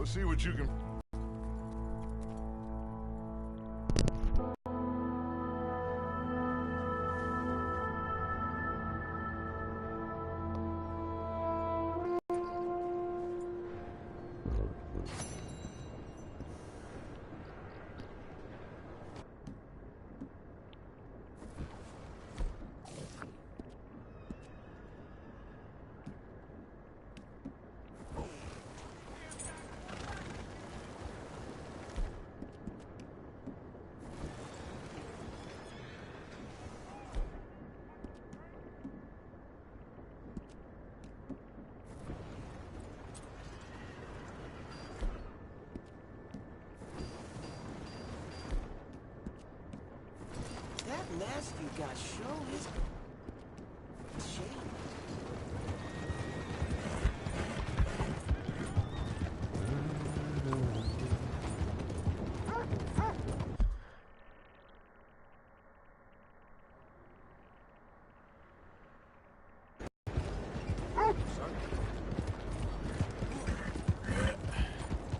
Go see what you can... That mask you got sure is shady.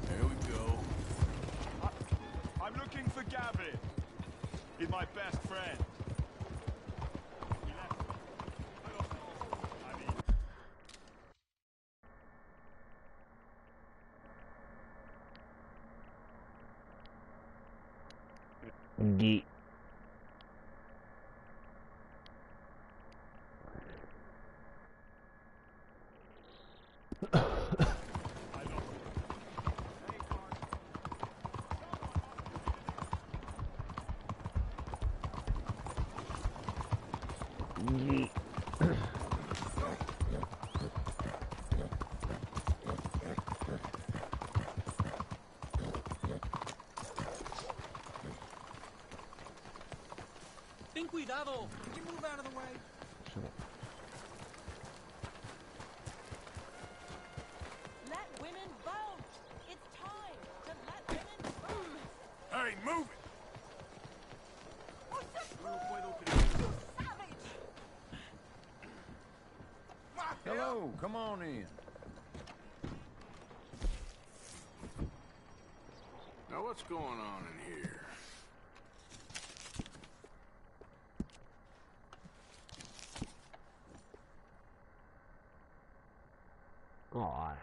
There we go. I'm looking for Gavin. He's my best friend. He left. I lost all. I mean... Indeed. Ten cuidado! Can you move out of the way? Let women vote! It's time to let women vote! Hey, move it! Savage! Hello, come on in. Now what's going on in here? Aw.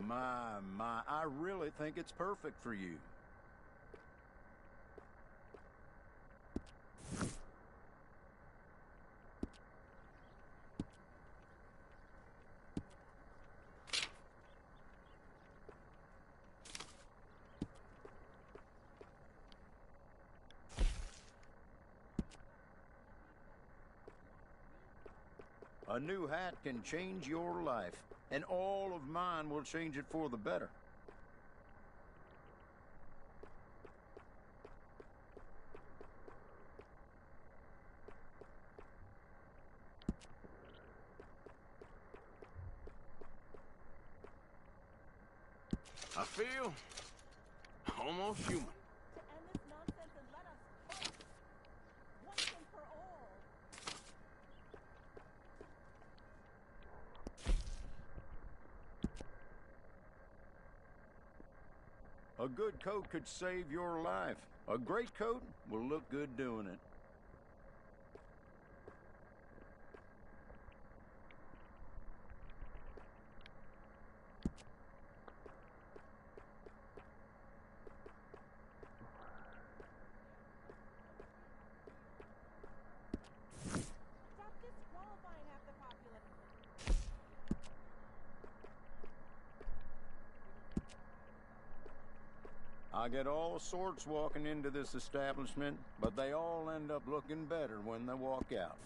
My, I really think it's perfect for you. A new hat can change your life, and all of mine will change it for the better. I feel almost human. To end this nonsense and let us vote! Once and for all! A good coat could save your life. A great coat will look good doing it. Stop disqualifying half the populace! I get all sorts walking into this establishment, but they all end up looking better when they walk out.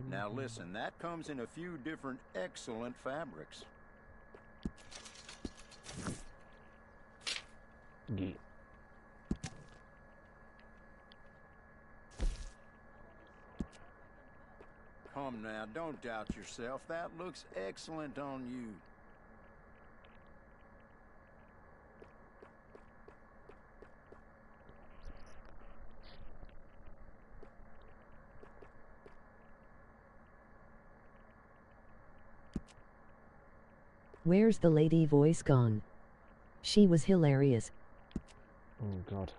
Now listen, that comes in a few different excellent fabrics. Yeah. Come now, don't doubt yourself. That looks excellent on you. Where's the lady voice gone? She was hilarious. Oh god.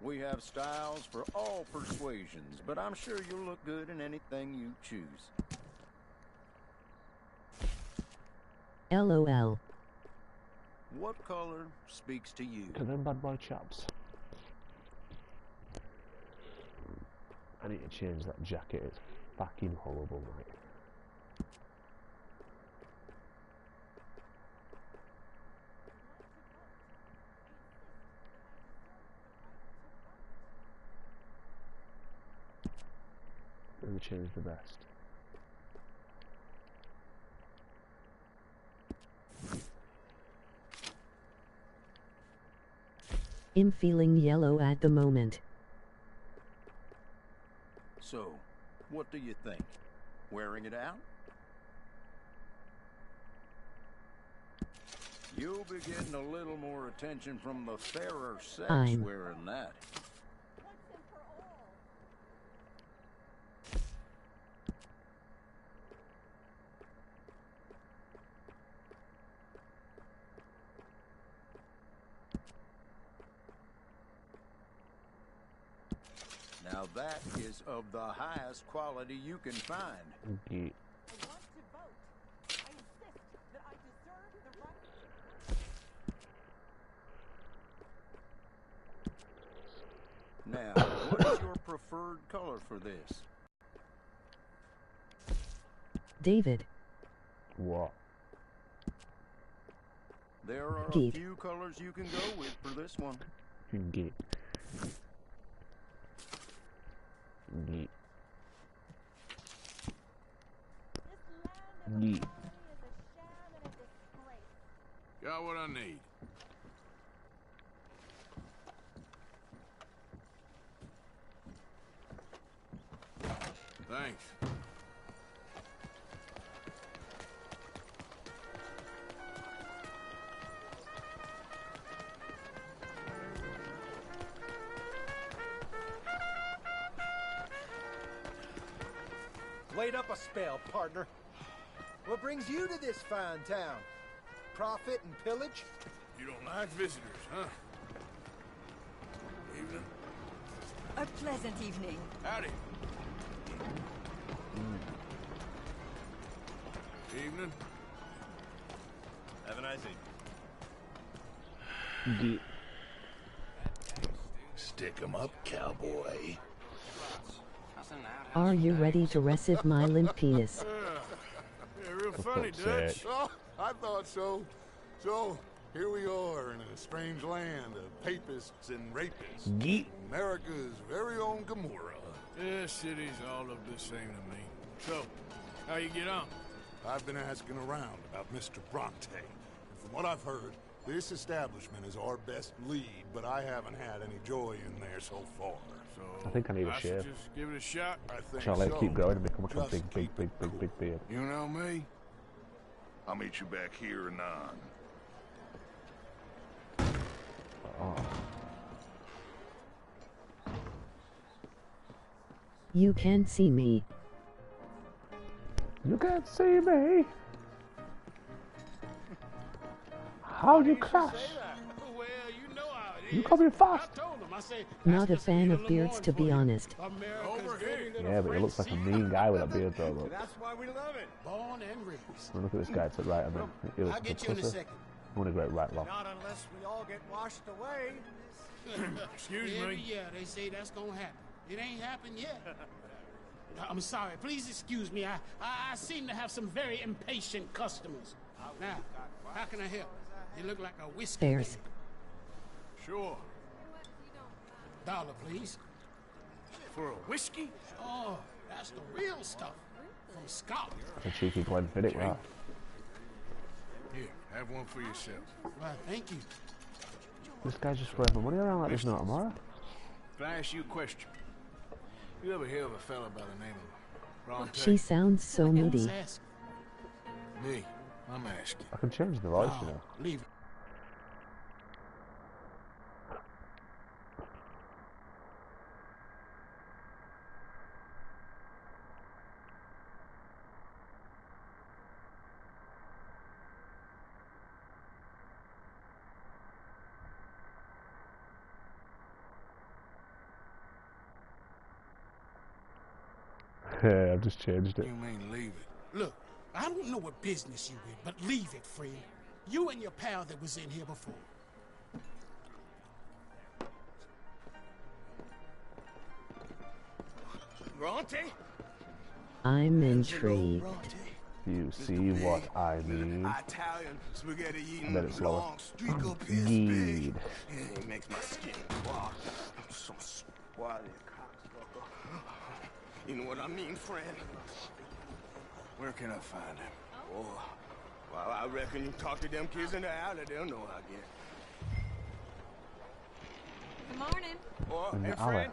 We have styles for all persuasions, but I'm sure you'll look good in anything you choose. LOL. What color speaks to you? To them bad boy chaps. I need to change that jacket, it's fucking horrible, mate. Let me change the best. I'm feeling yellow at the moment. So, what do you think? Wearing it out? You'll be getting a little more attention from the fairer sex wearing that. Now that is of the highest quality you can find. Yeah. I want to vote. I insist that I deserve the right. Now, what is your preferred color for this? David. What? There are a Geet. few colors you can go with for this one. Get. Get. This land of Yeet. economy is a sham and a disgrace. Got what I need. Thanks. Wait up a spell, partner. What brings you to this fine town? Profit and pillage? You don't like visitors, huh? Evening. A pleasant evening. Howdy. Evening. Have a nice evening. Get. Stick 'em up, cowboy. Are you ready to receive my limp penis? Yeah, real funny, fuck's Dutch. sake. Oh, I thought so. So, here we are in a strange land of papists and rapists. Get. America's very own Gomorrah. Yeah, cities all look the same to me. So, how you get on? I've been asking around about Mr. Bronte. And from what I've heard, this establishment is our best lead, but I haven't had any joy in there so far. So, I think I need a should shave. just give it a shot. I think Shall I so. keep growing and become like a Just big, big, keep big, it big, cool. big beard? You know me? I'll meet you back here anon. Oh. You can't see me. You can't see me. How you crash? Well, you know how it is. You coming fast? I told him, I say, Not a "Ask us to fan get of little beards, more to be for you." honest. America's Over here. dirty little Yeah, but he looks like a mean guy with a beard though. Look. That's why we love it. Born and raised. Look at this guy to the right of him. He looks I'll like a get you in a pussy. second. I want a great right laugh. Not unless we all get washed away. Excuse Every me. year they say that's gonna happen. It ain't happened yet. I'm sorry. Please excuse me. I seem to have some very impatient customers. Now, how can I help? You look like a whiskey. Bears. Sure. $1, please. For a whiskey? Oh, that's the real stuff. From Scotland. That's a cheeky Glenfiddich, right? Here, have one for yourself. Right, thank you. This guy's just throwing my money around like there's no tomorrow. Can I ask you a question? You ever hear of a fella by the name of Bronte? She sounds so moody. Who's asking? Me. I'm asking. I can change the voice, you Oh, know. leave it. I've just changed it. You mean leave it? Look, I don't know what business you in, but leave it, friend. You and your pal that was in here before. Bronte? I'm intrigued. You see what I mean? Italian spaghetti eating Bet it's slower. long streak of piss Indeed. big. It makes my skin crawl. I'm so squally cocksucker. You know what I mean, friend? Where can I find him? Oh, well, I reckon you talk to them kids in the alley, they'll know I guess. Good morning. Oh, In hey, the alley. friend,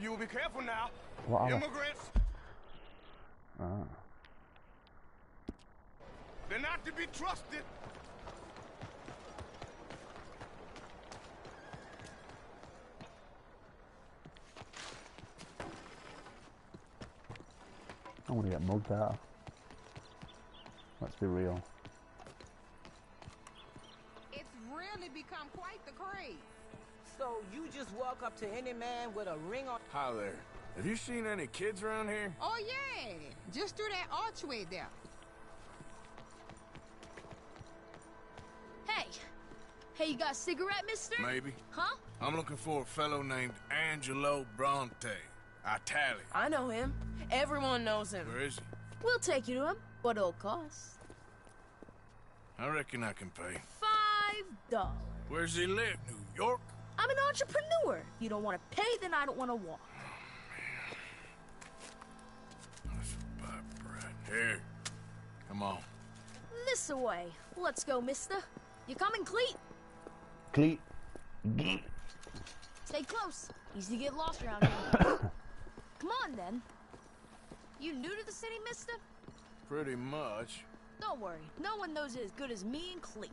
you'll be careful now. What alley? Immigrants, Ah. they're not to be trusted. I want to get mugged out. Let's be real. It's really become quite the craze. So you just walk up to any man with a ring on? Hi there. Have you seen any kids around here? Oh, yeah. Just through that archway there. Hey. Hey, you got a cigarette, mister? Maybe. Huh? I'm looking for a fellow named Angelo Bronte. Italian. I know him. Everyone knows him. Where is he? We'll take you to him. What it'll cost? I reckon I can pay. $5. Where's he live? New York? I'm an entrepreneur. You don't want to pay, then I don't want to walk. Let's buy bread. Here. Come on. This away. Let's go, mister. You coming, Cleet? Cleat. Stay close. Easy to get lost around here. Come on, then. You new to the city, mister? Pretty much. Don't worry. No one knows it as good as me and Cleet.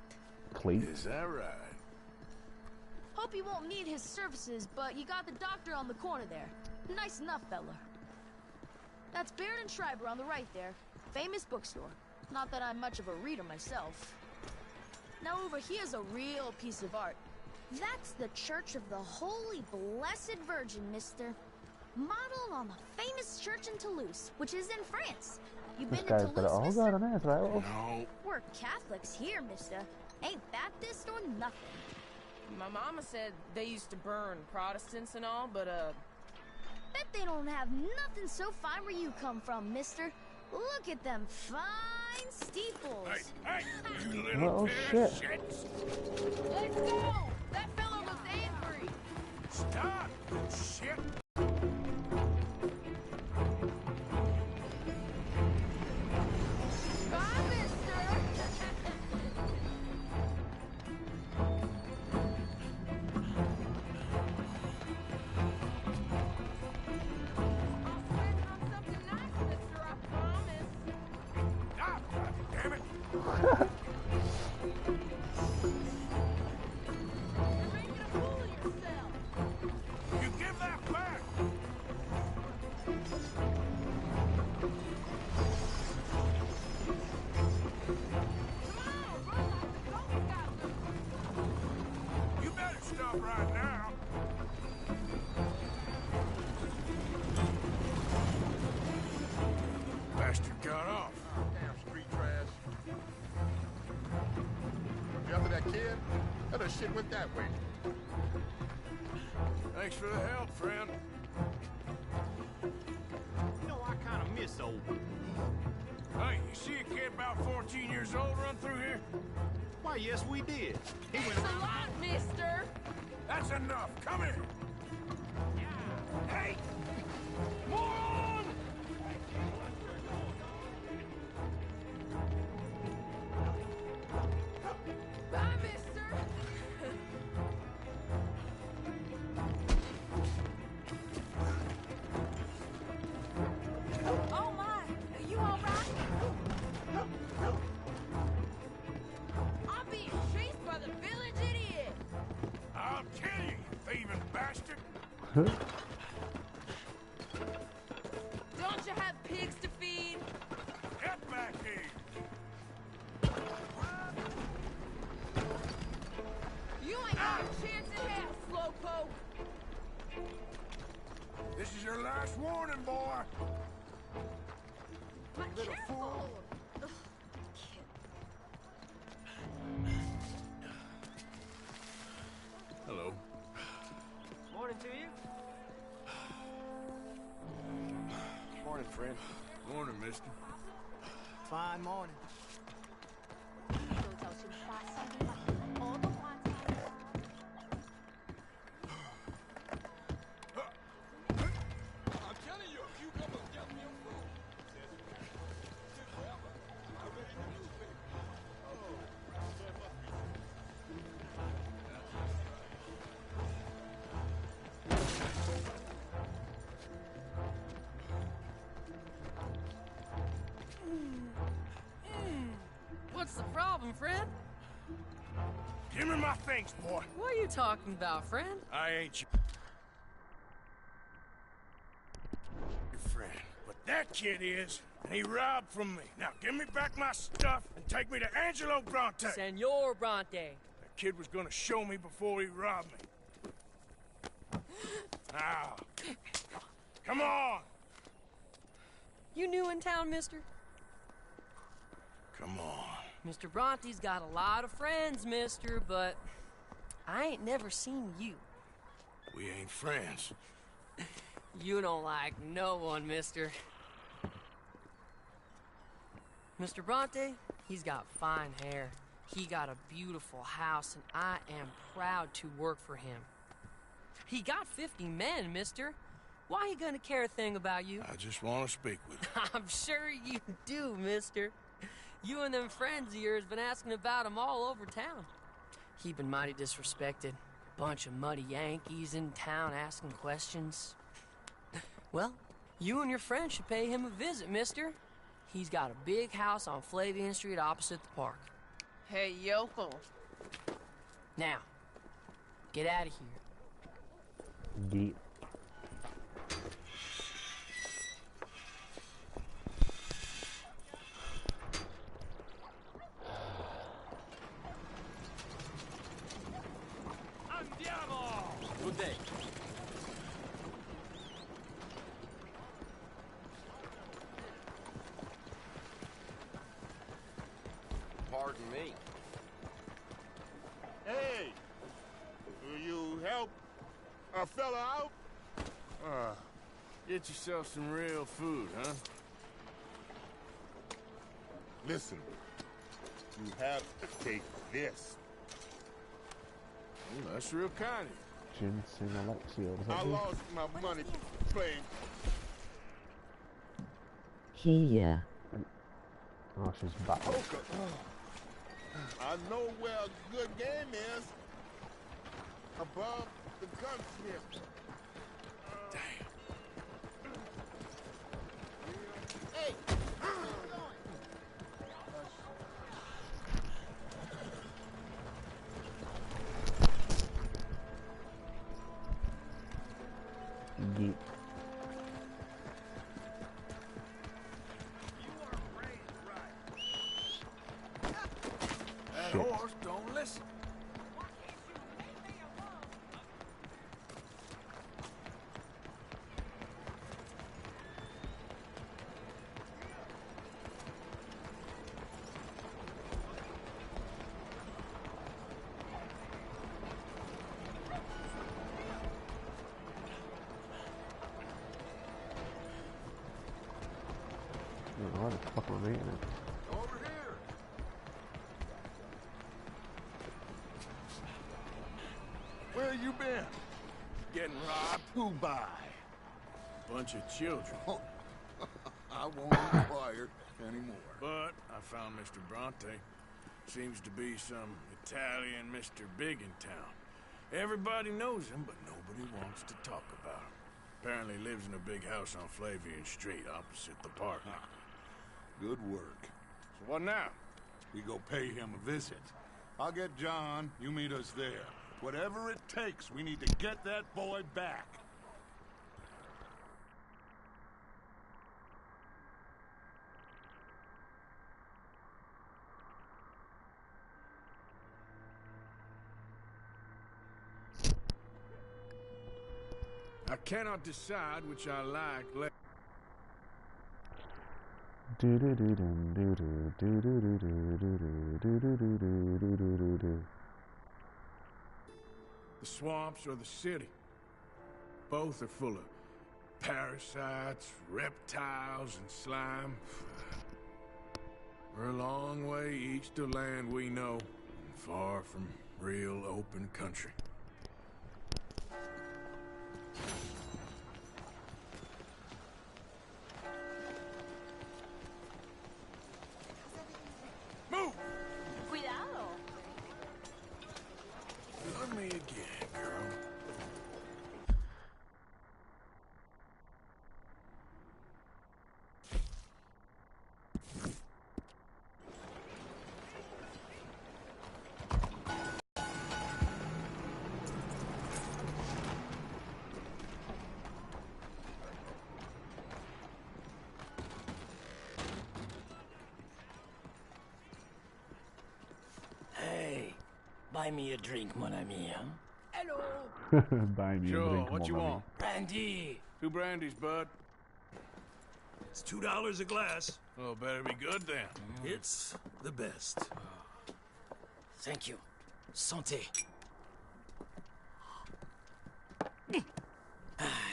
Cleat. Is that right? Hope you won't need his services, but you got the doctor on the corner there. Nice enough, fella. That's Baird and Schreiber on the right there. Famous bookstore. Not that I'm much of a reader myself. Now over here's a real piece of art. That's the Church of the Holy Blessed Virgin, mister. Modeled on the famous church in Toulouse, which is in France. You This been guy's to got it all Toulouse, going mister? on his right. Well, No. We're Catholics here, mister. Ain't Baptist or nothing. My mama said they used to burn Protestants and all, but, Bet they don't have nothing so fine where you come from, mister. Look at them fine steeples. Hey, you little Oh, pair of shit. shits. Let's go! That fella was angry. Stop, you shit. Bye, mister. I'll spend it on something nice, mister, I promise. Ah, damn it. You're making a fool of yourself. You give that back. Come on, run like the Ghost Scout. You better stop right now. Bastard got off. Damn street trash. You after that kid? That other shit went that way. Thanks for the help, friend. You know, I kind of miss old. Hey, you see a kid about 14 years old run through here? Why, yes, we did. He went It's a lot, mister. That's enough. Come here. Hey! Moron! Bye, mister. Oh, my. Are you all right? I'm being chased by the village idiot. I'll kill you, you thieving bastard! Don't you have pigs to feed? Get back here! You ain't got a chance in hell, slowpoke. This is your last warning, boy. little fool. Hello. Morning to you. Morning, friend. Morning, mister. Fine morning. I'm telling you, a cucumber got me on food. I read in the newspaper. What's the problem, friend? Give me my things, boy. What are you talking about, friend? I ain't your friend, but that kid is, and he robbed from me. Now give me back my stuff and take me to Angelo Bronte. Senor Bronte. That kid was gonna show me before he robbed me. Now, come on. You new in town, mister? Come on. Mr. Bronte's got a lot of friends, mister, but I ain't never seen you. We ain't friends. You don't like no one, mister. Mr. Bronte, he's got fine hair. He got a beautiful house, and I am proud to work for him. He got 50 men, mister. Why he gonna care a thing about you? I just want to speak with you. I'm sure you do, mister. You and them friends of yours been asking about him all over town. He been mighty disrespected. Bunch of muddy Yankees in town asking questions. Well, you and your friend should pay him a visit, mister. He's got a big house on Flavian Street opposite the park. Hey, yokel. Now, get out of here. Yeet. Good day. Pardon me. Hey! Will you help a fella out? Get yourself some real food, huh? Listen, you have to take this. Ooh, that's real kind of you. Ginseng Alexio. Does that I do? lost my money playing. Here. Oh, she's back. Poker. I know where a good game is. Above the gunsmith. Damn. Hey! Yeet. That Shit. horse don't listen. Why the fuck am I eating it? Over here. Where you been? Getting robbed. Who by? Bunch of children. I won't inquire anymore. But I found Mr. Bronte. Seems to be some Italian Mr. Big in town. Everybody knows him, but nobody wants to talk about him. Apparently lives in a big house on Flavian Street opposite the park. Good work. So what now? We go pay him a visit. I'll get John, you meet us there. Whatever it takes, we need to get that boy back. I cannot decide which I like less. The swamps or the city. Both are full of parasites, reptiles, and slime. We're a long way east of land we know, and far from real open country. Move! Cuidado. Love me again, girl. Hey, buy me a drink, mon ami, huh? Hello. Buy me a Sure, drink, what you mon ami. want? Brandy. 2 brandies, bud. It's $2 a glass. Oh, better be good then. It's the best. Thank you. Santé.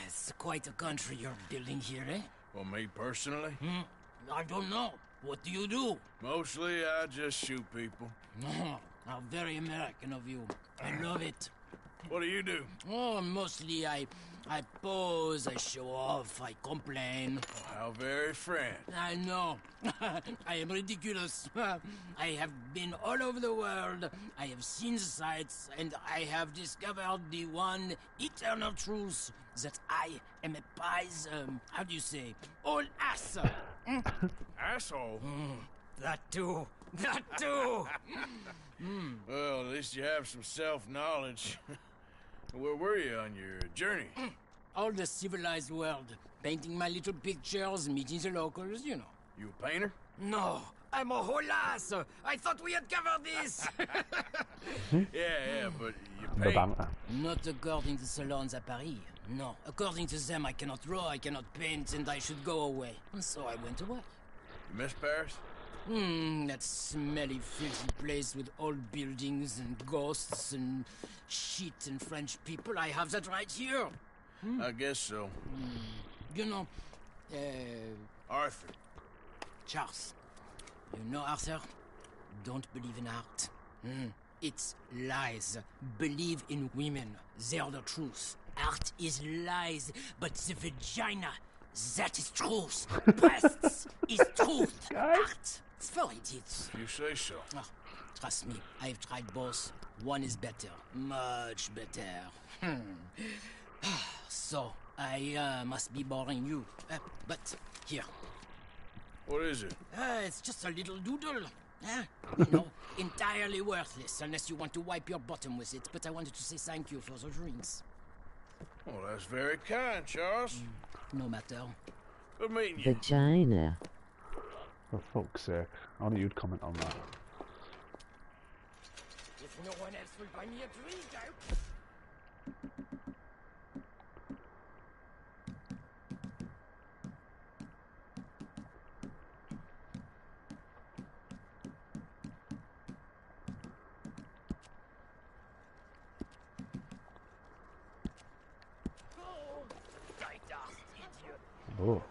It's quite a country you're building here, eh? Well, me personally? I don't know. What do you do? Mostly, I just shoot people. Oh, how very American of you. I love it. What do you do? Oh, mostly I pose, I show off, I complain. Oh, how very French. I know. I am ridiculous. I have been all over the world. I have seen the sights, and I have discovered the one eternal truth that I am a pies, how do you say, old ass. Asshole? That too. That too. Well, at least you have some self-knowledge. Where were you on your journey? All the civilized world. Painting my little pictures, meeting the locals, you know. You a painter? No, I'm a whole ass. I thought we had covered this. Yeah, but you The paint. banter. Not according to salons at Paris. No, according to them, I cannot draw, I cannot paint, and I should go away. And so I went away. You miss Paris? That smelly, filthy place with old buildings and ghosts and shit and French people. I have that right here. I guess so. You know, Arthur. Charles. You know, Arthur? Don't believe in art. It's lies. Believe in women. They're the truth. Art is lies, but the vagina, that is truth. Breasts is truth. Art, it's for idiots. You say so. Oh, trust me, I've tried both. One is better. Much better. So, I must be boring you. But, here. What is it? It's just a little doodle. You know, entirely worthless unless you want to wipe your bottom with it. But I wanted to say thank you for the drinks. Well, that's very kind, Charles. No matter. Good meeting you. Vagina. For fuck's sake. I knew you'd comment on that. If no one else will buy me a drink, Oh.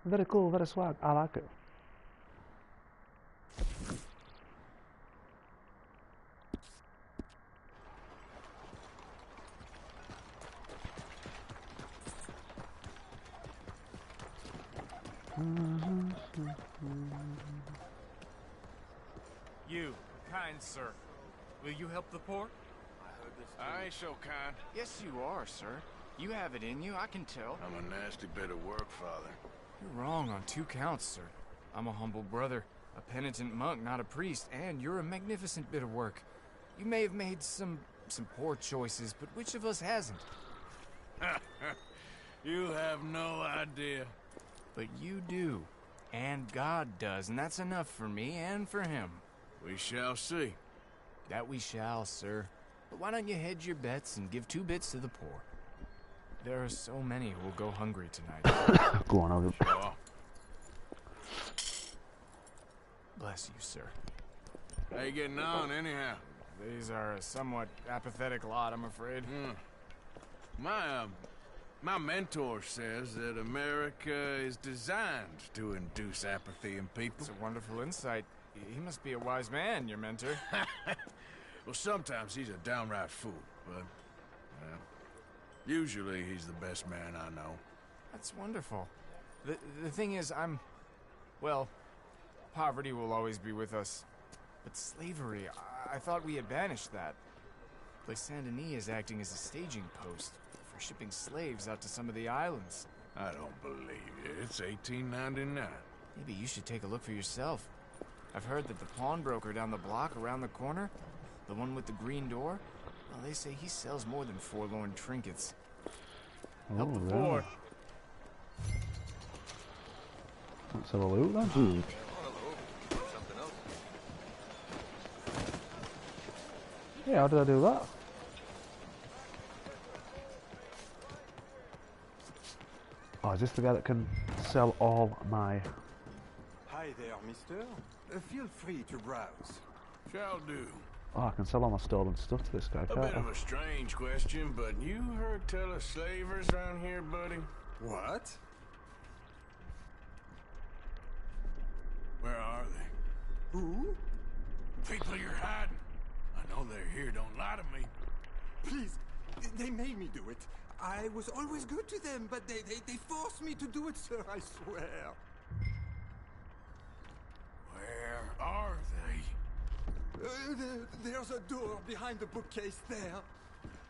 Very cool, very swag. I like it. You, kind sir, will you help the poor? I ain't so kind. Yes, you are, sir. You have it in you, I can tell. I'm a nasty bit of work, Father. You're wrong on 2 counts, sir. I'm a humble brother, a penitent monk, not a priest, and you're a magnificent bit of work. You may have made some poor choices, but which of us hasn't? You have no idea. But you do. And God does, and that's enough for me and for him. We shall see. That we shall, sir. But why don't you hedge your bets and give 2 bits to the poor? There are so many who will go hungry tonight. Go on, I'll... Sure. Bless you, sir. How you getting on, anyhow? These are a somewhat apathetic lot, I'm afraid. My mentor says that America is designed to induce apathy in people. It's a wonderful insight. He must be a wise man, your mentor. Well, sometimes he's a downright fool, but usually he's the best man I know. That's wonderful. The thing is, well, poverty will always be with us. But slavery, I thought we had banished that. Place Saint-Denis is acting as a staging post for shipping slaves out to some of the islands. I don't believe you. It's 1899. Maybe you should take a look for yourself. I've heard that the pawnbroker down the block around the corner, the one with the green door, well, they say he sells more than forlorn trinkets. Help the poor. Let's have a look then. Yeah, how did I do that? Oh, is this the guy that can sell all my... Hi there, mister. Feel free to browse. Shall do. Oh, I can sell all my stolen stuff to this guy, A can't bit I? of a strange question, but you heard tell of slavers around here, buddy? What? Where are they? Who? People you're hiding. I know they're here, don't lie to me. Please, they made me do it. I was always good to them, but they forced me to do it, sir, I swear. Where are they? There's a door behind the bookcase there.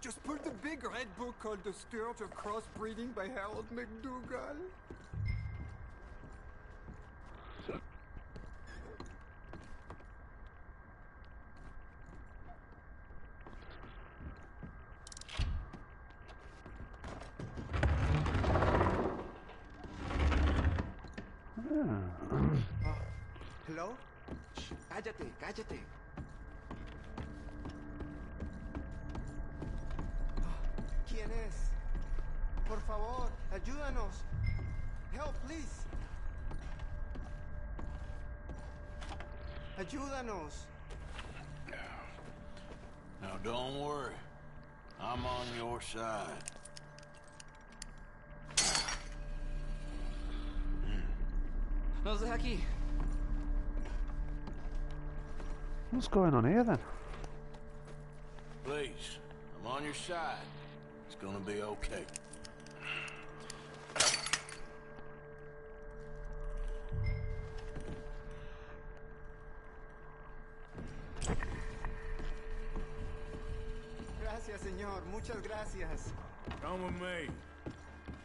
Just pull the big red book called The Scourge of Crossbreeding by Harold McDougall. Hello? Shh, cállate, cállate. ¿Quién es? Por favor, ayúdanos. Help, please. Ayúdanos. Now don't worry. I'm on your side. Nos de aquí. What's going on here then? Please, I'm on your side. It's gonna be okay. Gracias, señor. Muchas gracias. Come with me.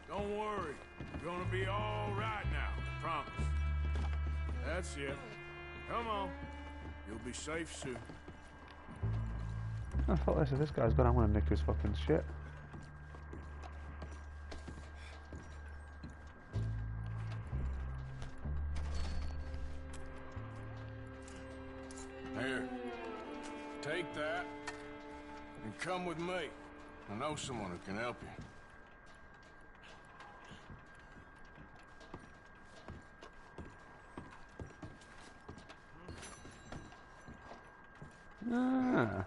Don't worry. You're gonna be all right now. Promise. That's it. Come on. You'll be safe soon. I thought this guy's gone, I'm gonna nick his fucking shit. Here. Take that. And come with me. I know someone who can help you. Ah.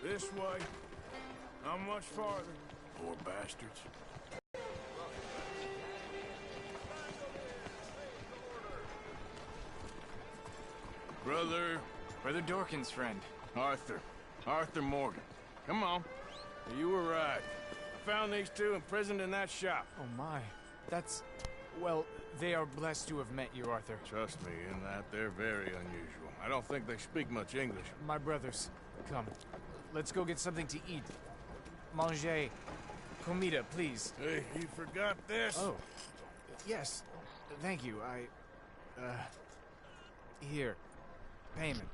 This way. Not much farther. Poor bastards. Brother Dorkin's friend. Arthur Morgan. Come on. You were right. I found these two imprisoned in that shop. Oh my. That's... well, they are blessed to have met you, Arthur. Trust me, in that they're very unusual. I don't think they speak much English. My brothers, come. Let's go get something to eat. Manger. comida, please. Hey, you forgot this? Oh, yes. Thank you. Here. Payment.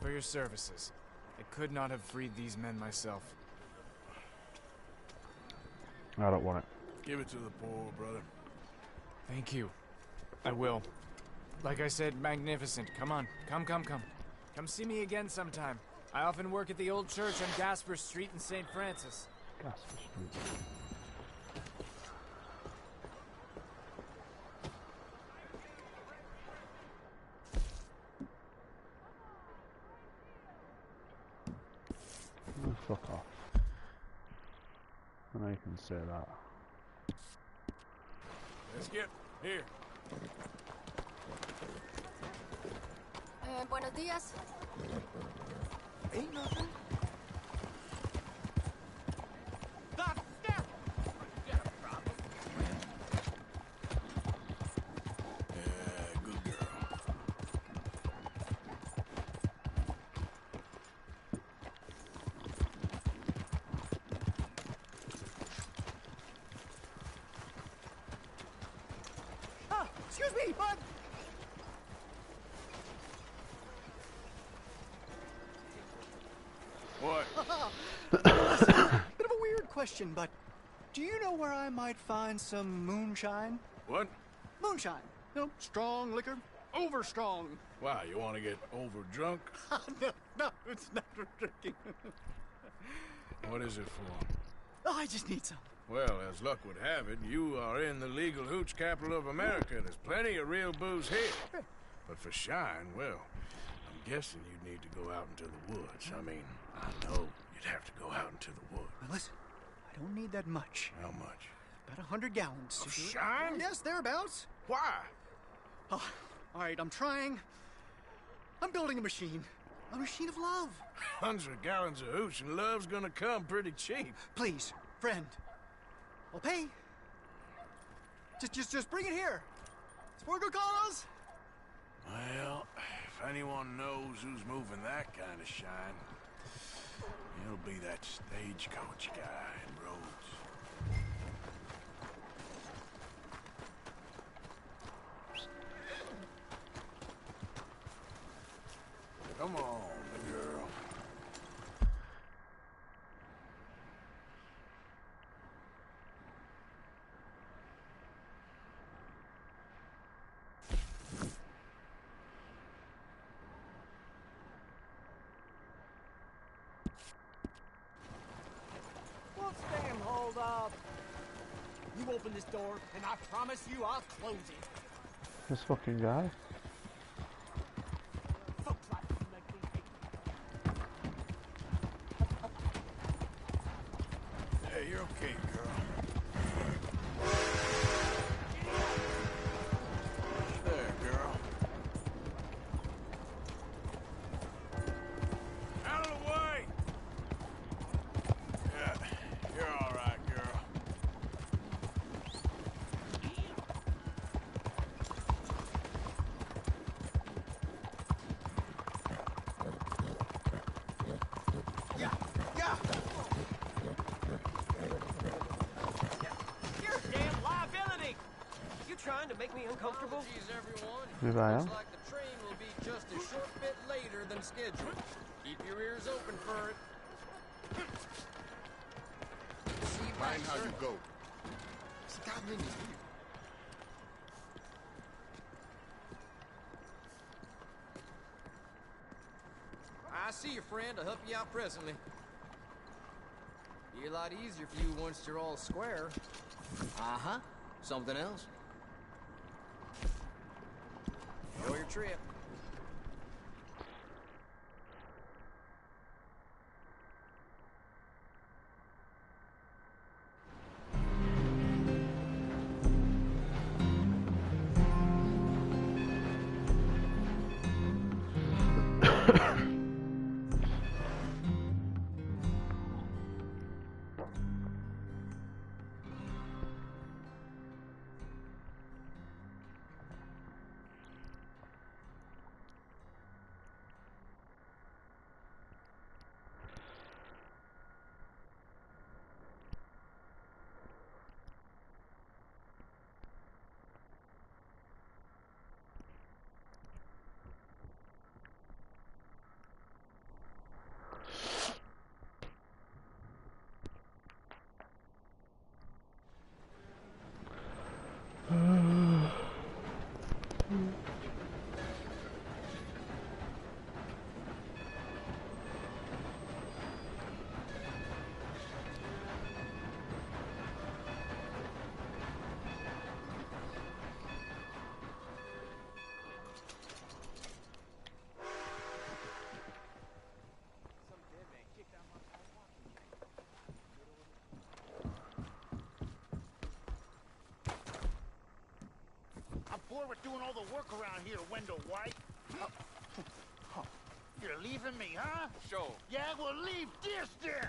For your services. I could not have freed these men myself. I don't want it. Give it to the poor, brother. Thank you. I will. Like I said, magnificent. Come on. Come. Come see me again sometime. I often work at the old church on Gasper Street in St. Francis. Gasper Street. Oh, fuck off. I know you can say that. Let's get here. Buenos dias. Ain't nothing. Good girl. Ah, excuse me, bud. What? Listen, bit of a weird question, but do you know where I might find some moonshine? What? Moonshine. You know, strong liquor. Over strong. Why, you want to get over drunk? No, it's not for drinking. What is it for? Oh, I just need some. Well, as luck would have it, you are in the legal hooch capital of America. There's plenty of real booze here. But for shine, well, I'm guessing you'd need to go out into the woods. I mean, I know you'd have to go out into the woods. Now listen, I don't need that much. How much? About 100 gallons. Of shine? Yes, thereabouts. Why? Oh, all right, I'm trying. I'm building a machine. A machine of love. 100 gallons of hooch and love's gonna come pretty cheap. Please, friend. I'll pay. Just bring it here. It's for a good cause. Well, if anyone knows who's moving that kind of shine, it'll be that stagecoach guy in Rhodes. Come on, girl. What's damn hold up? You open this door, and I promise you I'll close it. This fucking guy. Folks like you make me hate. Hey, you're okay, girl. There, girl. Out of the way! Yeah, you're all right, girl. You're a damn liability! You trying to make me uncomfortable? Apologies, everyone. Maybe I am. Looks like the train will be just a short bit later than scheduled. Keep your ears open for it. See you back, Mind how sir. you go. I see you, friend. I'll help you out presently. Be a lot easier for you once you're all square. Uh-huh. Something else? Enjoy your trip. bored with doing all the work around here, Wendell White? You're leaving me, huh? Sure. Yeah, well, leave this then!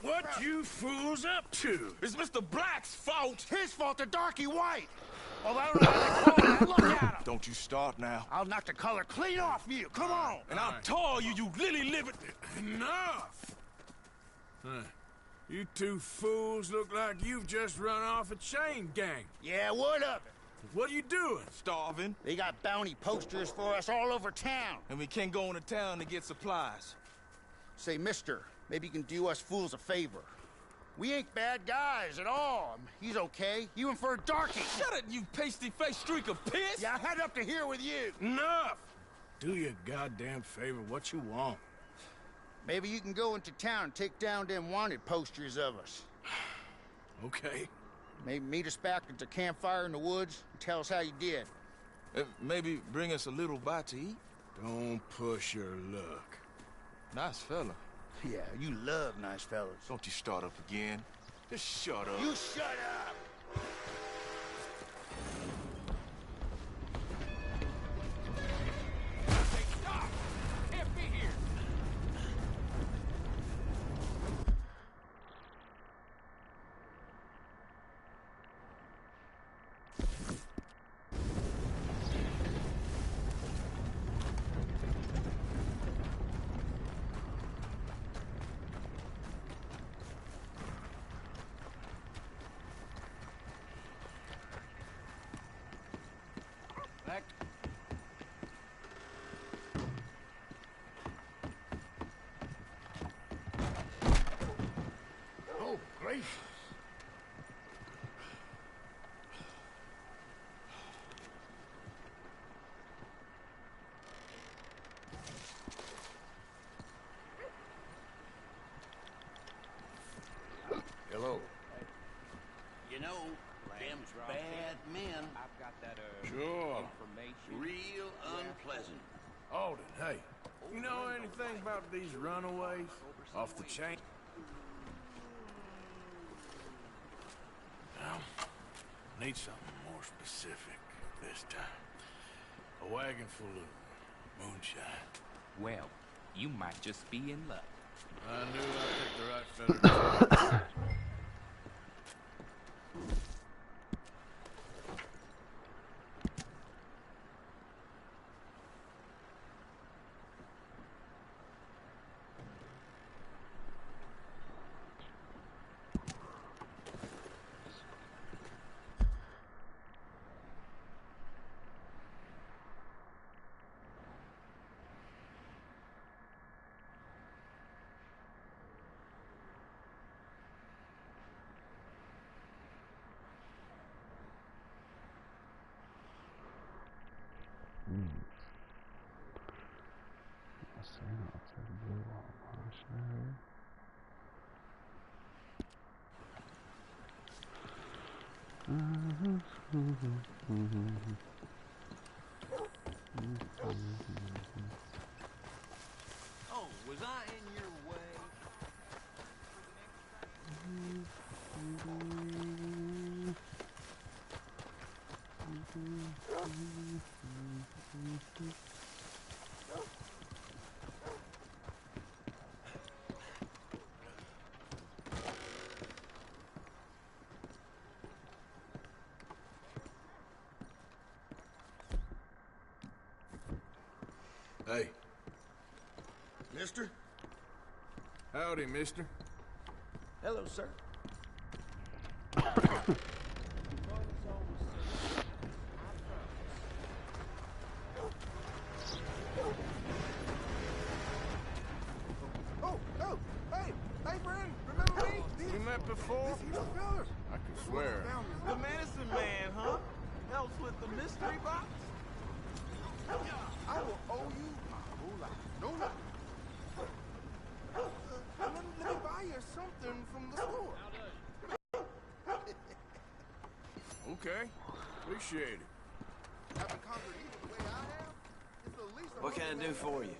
What you fools up to? It's Mr. Black's fault! His fault, the Darky White! Well, I don't know what they call that. Look at him! Don't you start now. I'll knock the color clean off you. Come on! And I'll tell you, you lily-livered... Enough! Huh. You two fools look like you've just run off a chain gang. Yeah, what of it? What are you doing? Starving. They got bounty posters for us all over town. And we can't go into town to get supplies. Say, mister, maybe you can do us fools a favor. We ain't bad guys at all. He's okay. You and for a darky. Shut it, you pasty-faced streak of piss! Yeah, I had up to here with you. Enough! Do your goddamn favor what you want. Maybe you can go into town and take down them wanted posters of us. Okay. Maybe meet us back at the campfire in the woods and tell us how you did. Maybe bring us a little bite to eat? Don't push your luck. Nice fella. Yeah, you love nice fellas. Don't you start up again. Just shut up. You shut up! Stop! Can't be here! Back. Oh, gracious. Hello. You know, them bad men. I've got that, Sure. Information. Real unpleasant. Alden, hey. You know anything about these runaways? Off the chain? Well, need something more specific this time. A wagon full of moonshine. Well, you might just be in luck. I knew I picked the right fella. Oh, was I in your way? Hey. Mister? Howdy, mister. Hello, sir. Oh, hey, friend, remember me? We met before? This fella. I can swear. The medicine man, huh? Helps with the mystery box? I will owe you my whole life. No lie. Let me buy you something from the store. Okay. Appreciate it. Haven't conquered evil the way I have. It's the least What can I do for you?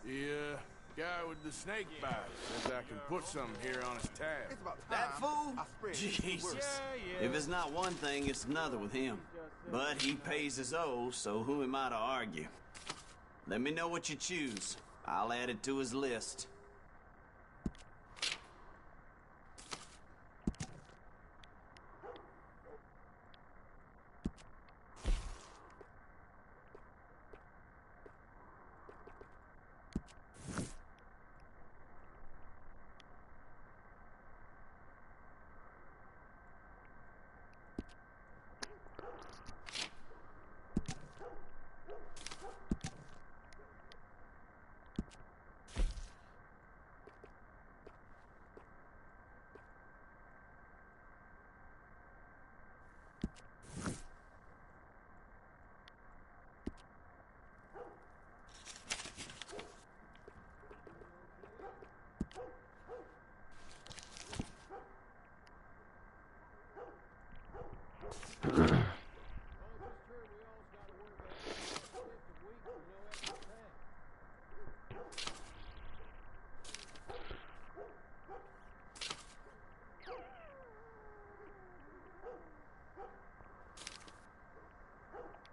Yeah, Guy with the snake bite says I can put something here on his tab. That fool? Jesus. If it's not one thing, it's another with him. But he pays his owe, so who am I to argue? Let me know what you choose. I'll add it to his list.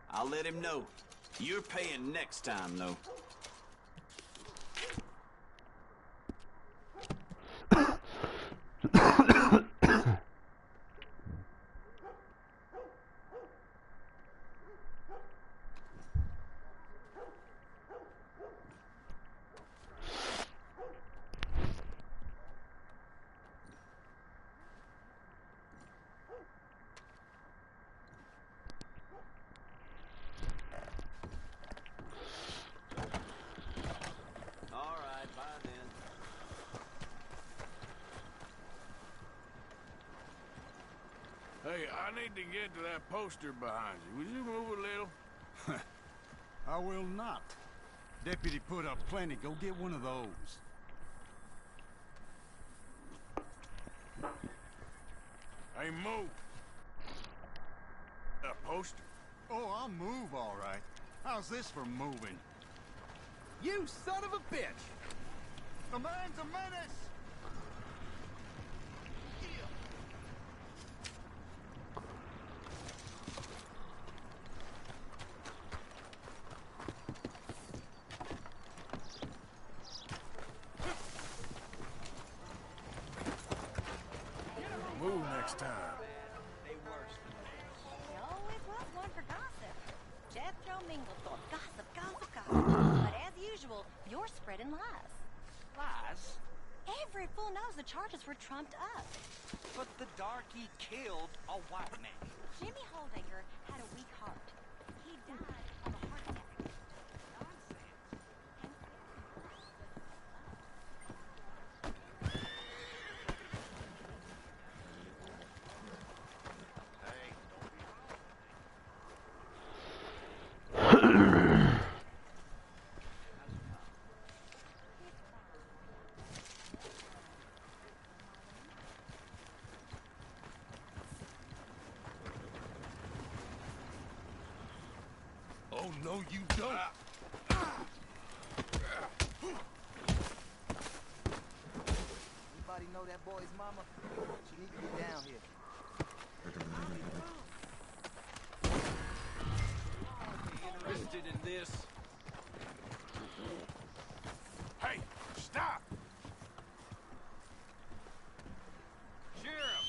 I'll let him know. You're paying next time, though. Hey, I need to get to that poster behind you. Will you move a little? I will not. Deputy put up plenty. Go get one of those. Hey, move. That poster? Oh, I'll move, all right. How's this for moving? You son of a bitch! The man's a menace! Move next time. Always was one for gossip. Jethro Minglethorpe, gossip, gossip, gossip. But as usual, you're spreading lies. Lies? Every fool knows the charges were trumped up. But the darky killed a white man. Jimmy Holdaker had a weak heart. He died of a heart attack. Oh, no, you don't. Anybody know that boy's mama? She needs to get down here. Interested in this? Hey, stop! Sheriff!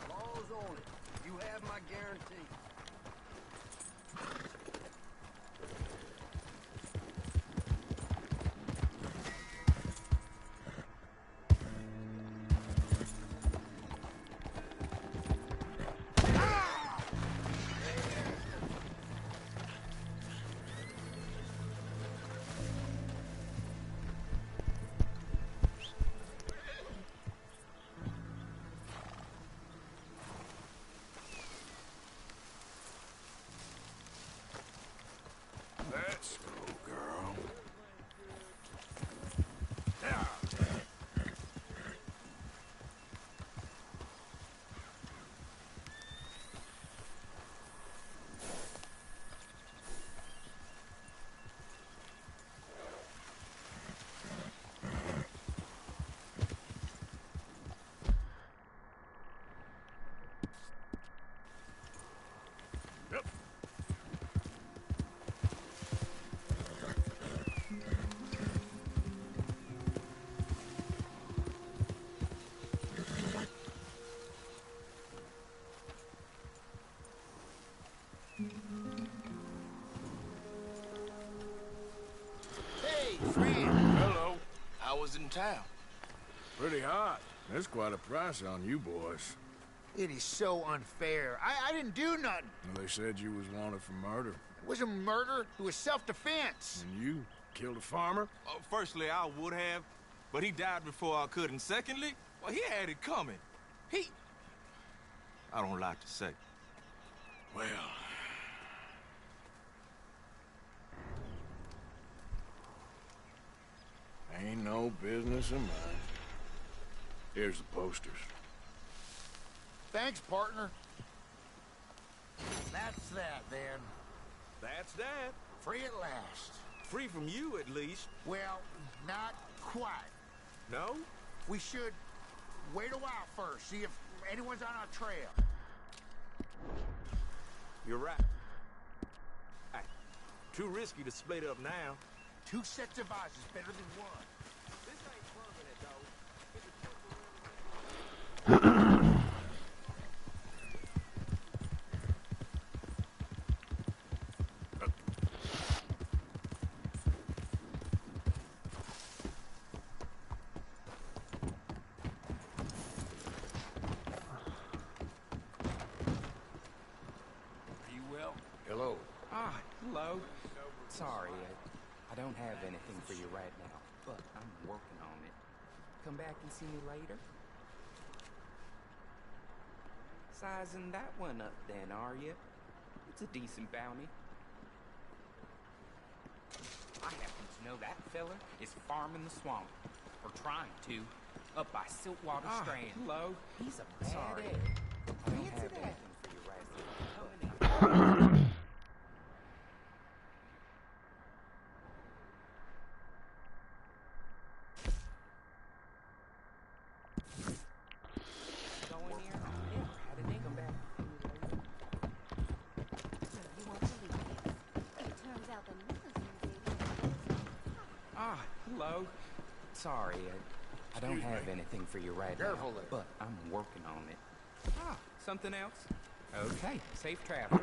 Law's on it. You have my guarantee. Yep. Hey, friend. Hello. How was in town? Pretty hot. That's quite a price on you boys. It is so unfair. I didn't do nothing. Well, they said you was wanted for murder. It wasn't murder. It was self-defense. And you killed a farmer? Firstly, I would have, but he died before I could. And secondly, well, he had it coming. I don't like to say. Well... ain't no business of mine. Here's the posters. Thanks, partner. That's that, then. That's that. Free at last. Free from you, at least. Well, not quite. No? We should wait a while first, see if anyone's on our trail. You're right. Hey, too risky to split up now. 2 sets of eyes is better than 1. This ain't permanent, though. It's a temporary... Hello. Ah, hello. Sorry, I don't have anything for you right now, but I'm working on it. Come back and see me later? Sizing that one up then, are you? It's a decent bounty. I happen to know that fella is farming the swamp, or trying to, up by Siltwater Strand. Hello. He's a bad egg. I don't have anything for you right now. Hello? Sorry, I don't have anything for you right now, but I'm working on it. Ah, something else? Okay, safe travels.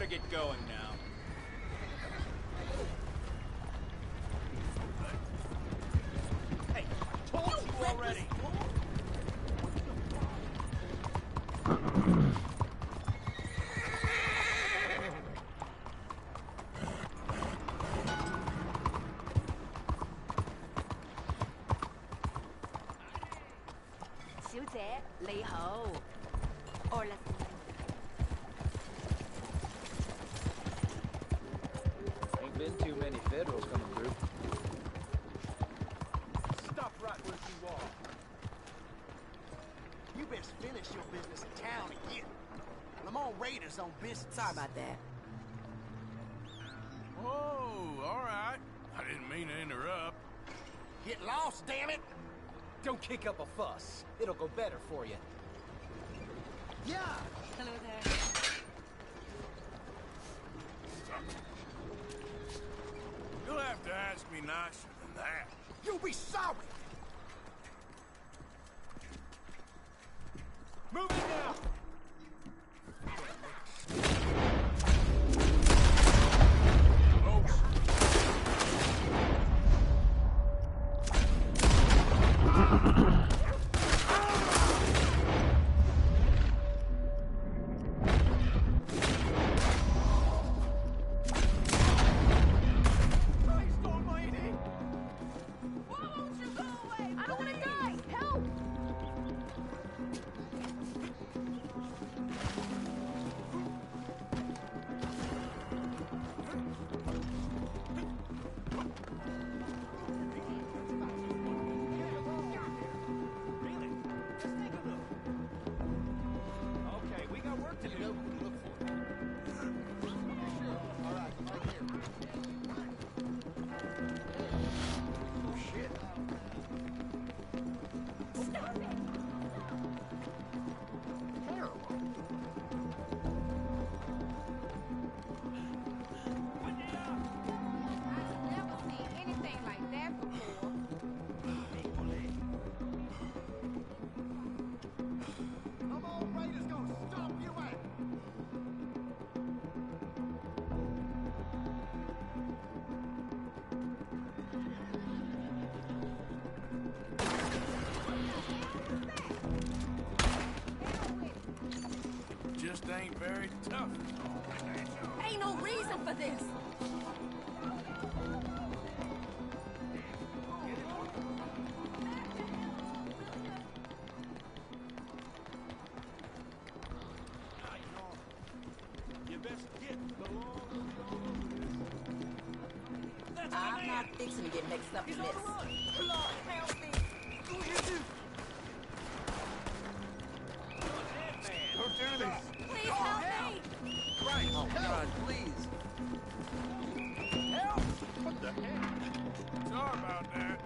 better get going now. Hey, I told you already! Ain't been too many Federals coming through. Stop right where you are. You best finish your business in town and get Lamont Raiders on business. Sorry about that. Oh, all right. I didn't mean to interrupt. Get lost, damn it! Don't kick up a fuss. It'll go better for you. Yeah! Hello there. You'll have to ask me nicer than that. You'll be sorry! Move it now! Just ain't very tough. Ain't no reason for this. You best get the law. I'm not fixing to get mixed up in this. Lord, help me. Who you do? Don't do this. Please help me. Right. Oh, God, please. Help! What the heck? Sorry about that.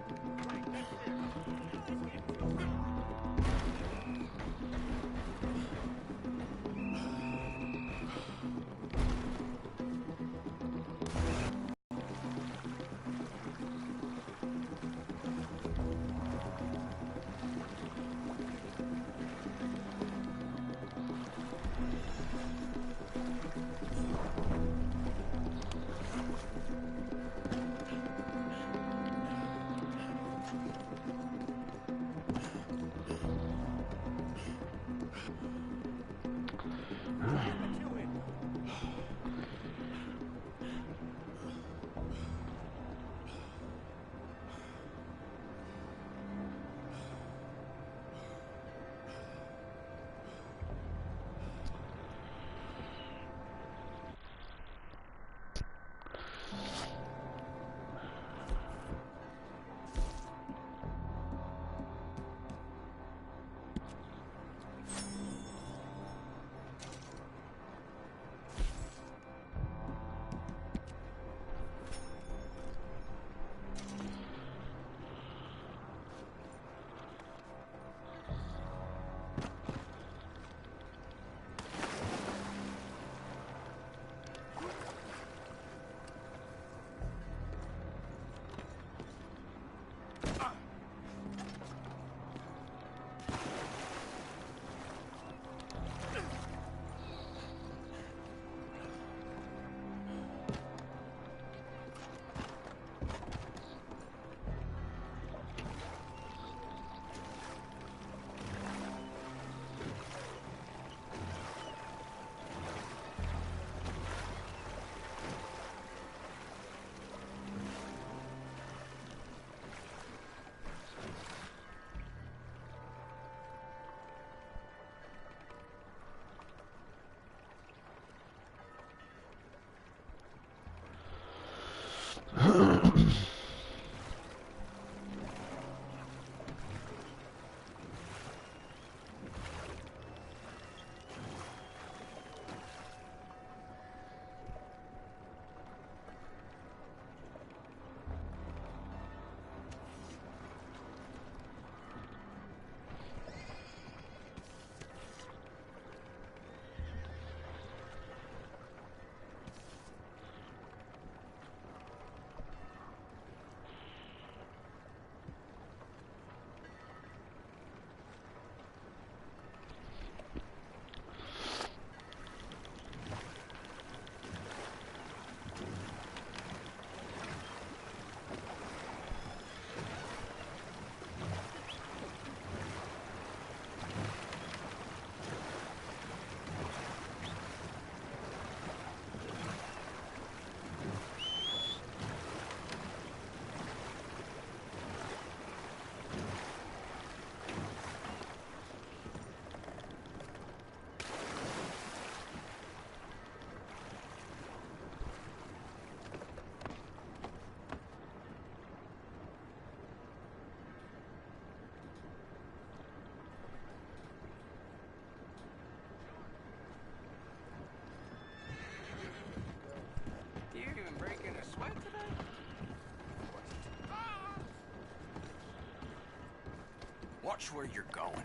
watch where you're going.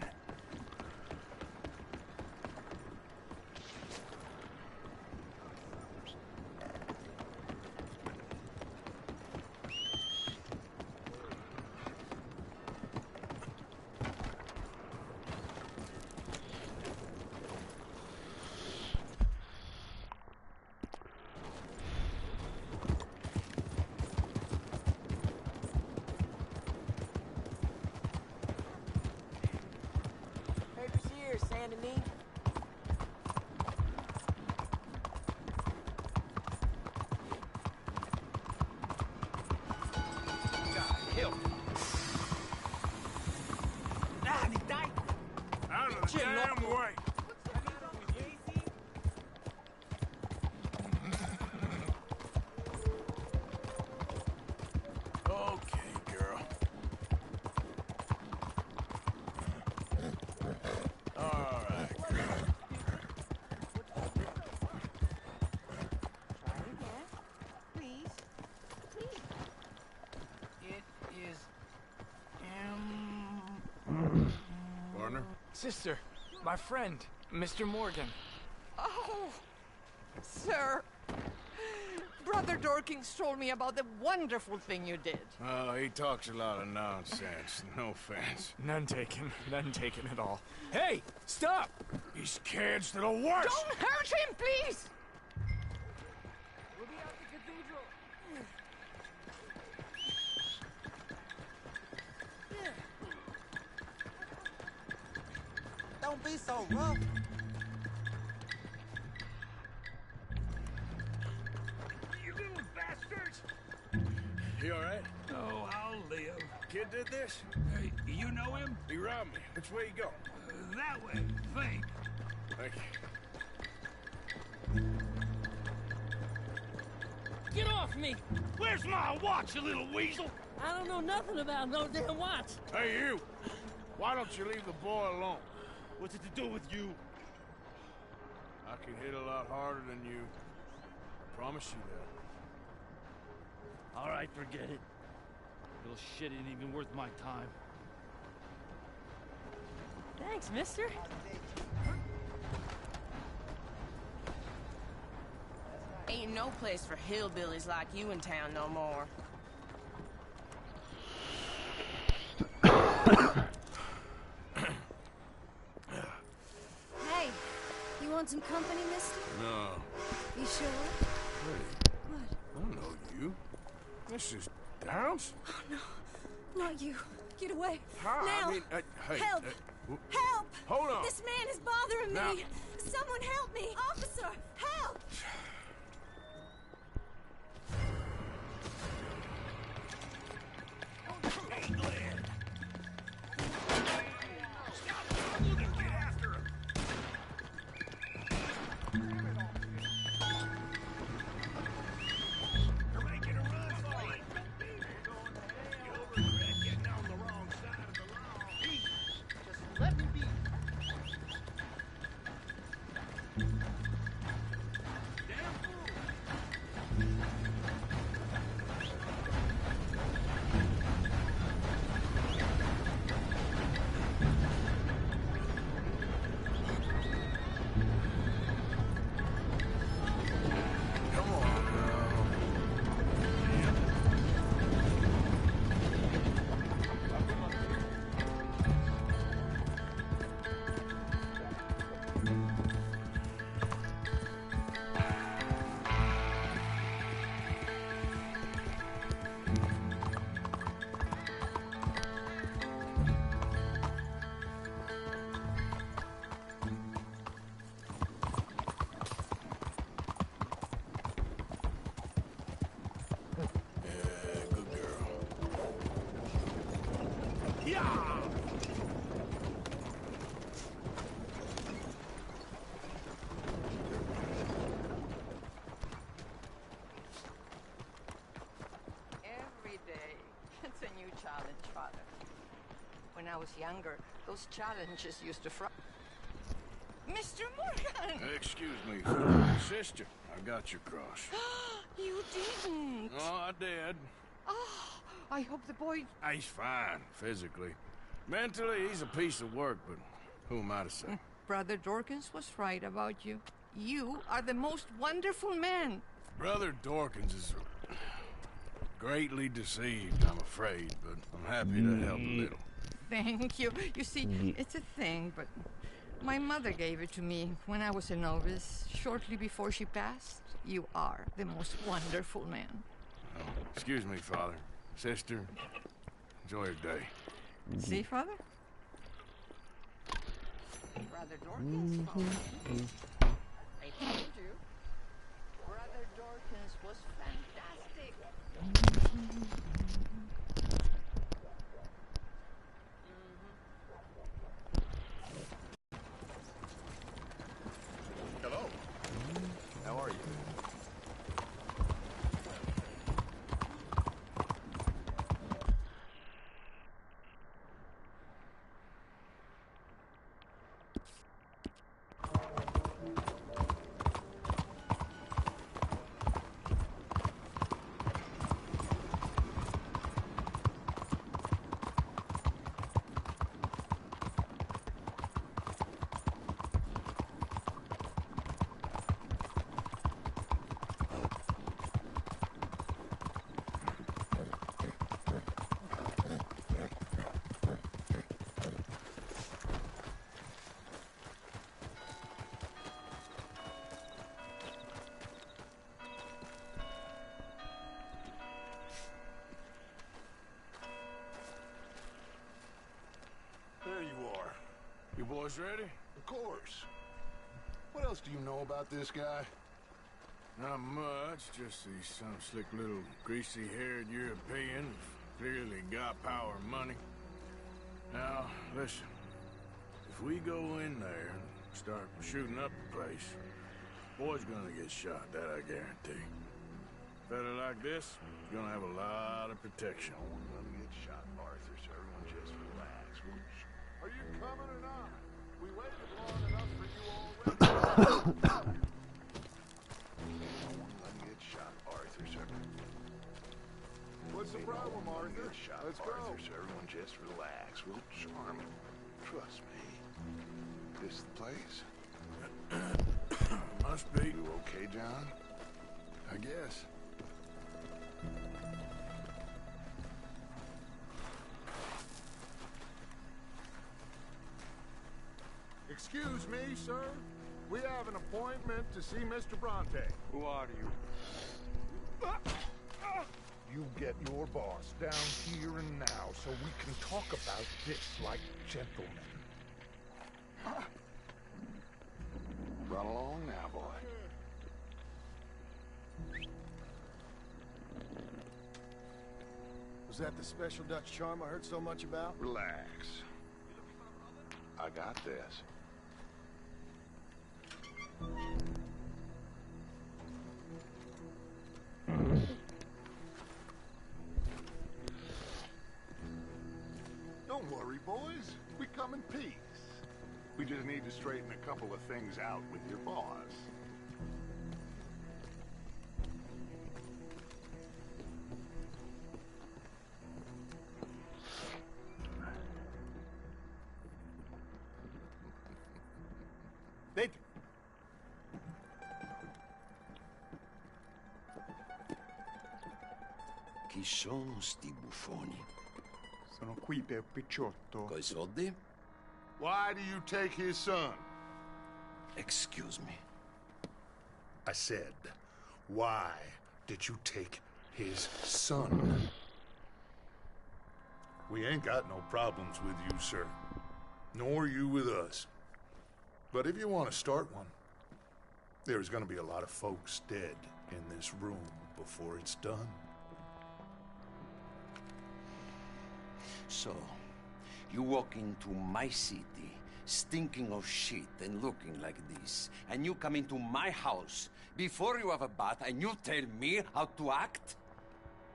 Sister, my friend, Mr. Morgan. Oh, sir. Brother Dorkins told me about the wonderful thing you did. Oh, he talks a lot of nonsense. No offense. None taken at all. Hey, stop! These kids, they're the worst! Don't hurt him, please! We'll be out the cathedral. Don't be so rough. You little bastards! You alright? Oh, I'll live. Kid did this? Hey, you know him? He robbed me. Which way you go? That way, think. Thank you. Get off me! Where's my watch, you little weasel? I don't know nothing about no damn watch. Hey, you! Why don't you leave the boy alone? What's it to do with you? I can hit a lot harder than you. I promise you that. All right, forget it. Little shit ain't even worth my time. Thanks, mister. Ain't no place for hillbillies like you in town no more. Hey, you want some company, mister? No. You sure? Hey, What? I don't know you. Mrs. Downs? Oh, no. Not you. Get away. How? Now. I mean, hey. Help! Help! Hold on. This man is bothering me. Now. Someone help me. Officer, help! Hey, Glenn! Stop struggling and get after him! You're making a run for it! You'll regret getting on the wrong side of the law. Just let me be. Damn fool! Come on, girl. Yeah, good girl. Yeah! Every day, it's a new challenge, Father. When I was younger, those challenges used to frighten. Mr. Morgan! Excuse me, sister. I got your cross. You didn't! Oh, I did. Oh, I hope the boy... He's fine, physically. Mentally, he's a piece of work, but who am I to say? Brother Dorkins was right about you. You are the most wonderful man. Brother Dorkins is greatly deceived, I'm afraid, but I'm happy to help a little. Thank you. You see, it's a thing, but my mother gave it to me when I was a novice, shortly before she passed. You are the most wonderful man. Oh, excuse me, Father. Sister, enjoy your day. See, Father? Brother Dorkins phone. I told you. Brother Dorkins was fantastic. Hello. How are you? There you are. You boys ready? Of course. What else do you know about this guy? Not much, just he's some slick little greasy-haired European who's clearly got power and money. Now, listen, if we go in there and start shooting up the place, boy's gonna get shot, that I guarantee. A fella like this is gonna have a lot of protection. Let me get shot, Arthur, so everyone just relax. Are you coming or not? We waited long enough for you already. Let me get shot, Arthur, so what's the problem, Arthur? Let's go. Arthur, so everyone just relax. We'll charm him. Trust me. This the place? Must be. You okay, John? I guess. Excuse me, sir. We have an appointment to see Mr. Bronte. Who are you? You get your boss down here and now so we can talk about this like gentlemen. Run along now, boy. Was that the special Dutch charm I heard so much about? Relax. I got this. Don't worry, boys. We come in peace. We just need to straighten a couple of things out with your boss. Dentro. Chi sono sti buffoni? Sono qui per Picciotto. Coi soldi? Why do you take his son? Excuse me. I said, why did you take his son? We ain't got no problems with you, sir. Nor you with us. But if you want to start one, there's gonna be a lot of folks dead in this room before it's done. So, you walk into my city, stinking of shit and looking like this, and you come into my house before you have a bath and you tell me how to act?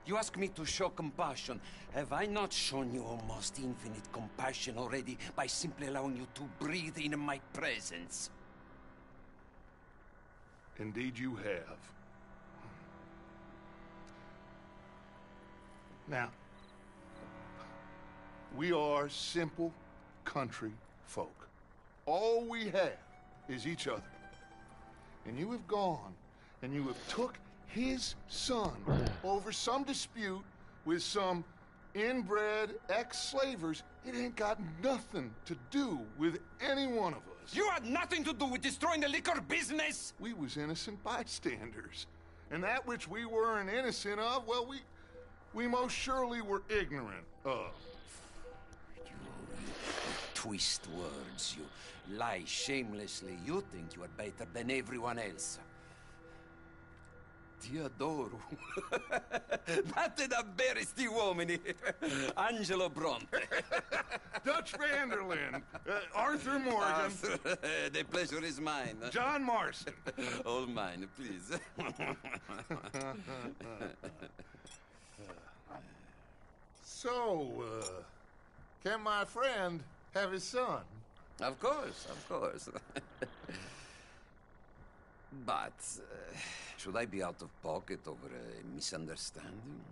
You ask me to show compassion. Have I not shown you almost infinite compassion already by simply allowing you to breathe in my presence? Indeed you have. Now, We are simple country folk. All we have is each other. And you have gone and you have took his son over some dispute with some inbred ex-slavers. It ain't got nothing to do with any one of us. You had nothing to do with destroying the liquor business! We was innocent bystanders. And that which we weren't innocent of, well, we most surely were ignorant of. You twist words, you lie shamelessly. You think you are better than everyone else. Ti adoro. Vatte da bere sti uomini. Angelo Bronte. Dutch Vanderlyn. Arthur Morgan. Arthur, the pleasure is mine. John Marston. All mine, please. So, can my friend have his son? Of course, of course. But, should I be out of pocket over a misunderstanding?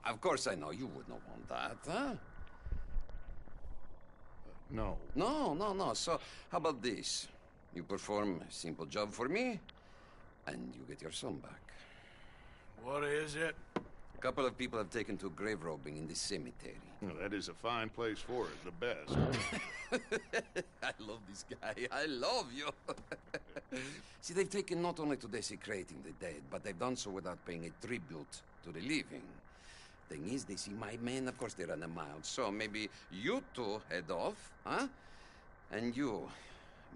Of course I know you would not want that, huh? No. No. So, how about this? You perform a simple job for me, and you get your son back. What is it? A couple of people have taken to grave robbing in the cemetery. Well, that is a fine place for it, the best. I love this guy. I love you. See, they've taken not only to desecrating the dead, but they've done so without paying a tribute to the living. Thing is, they see my men, of course they run them out. So maybe you two head off, huh? And you,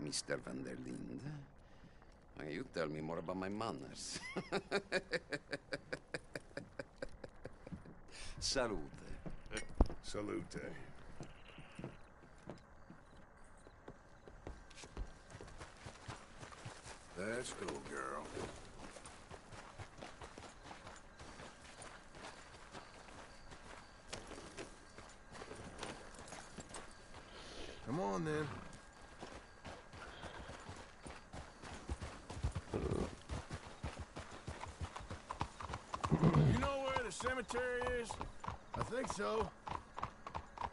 Mr. Van der Linde, you tell me more about my manners. Salute. Salute. Let's go, girl. Come on, then. You know where the cemetery is? I think so.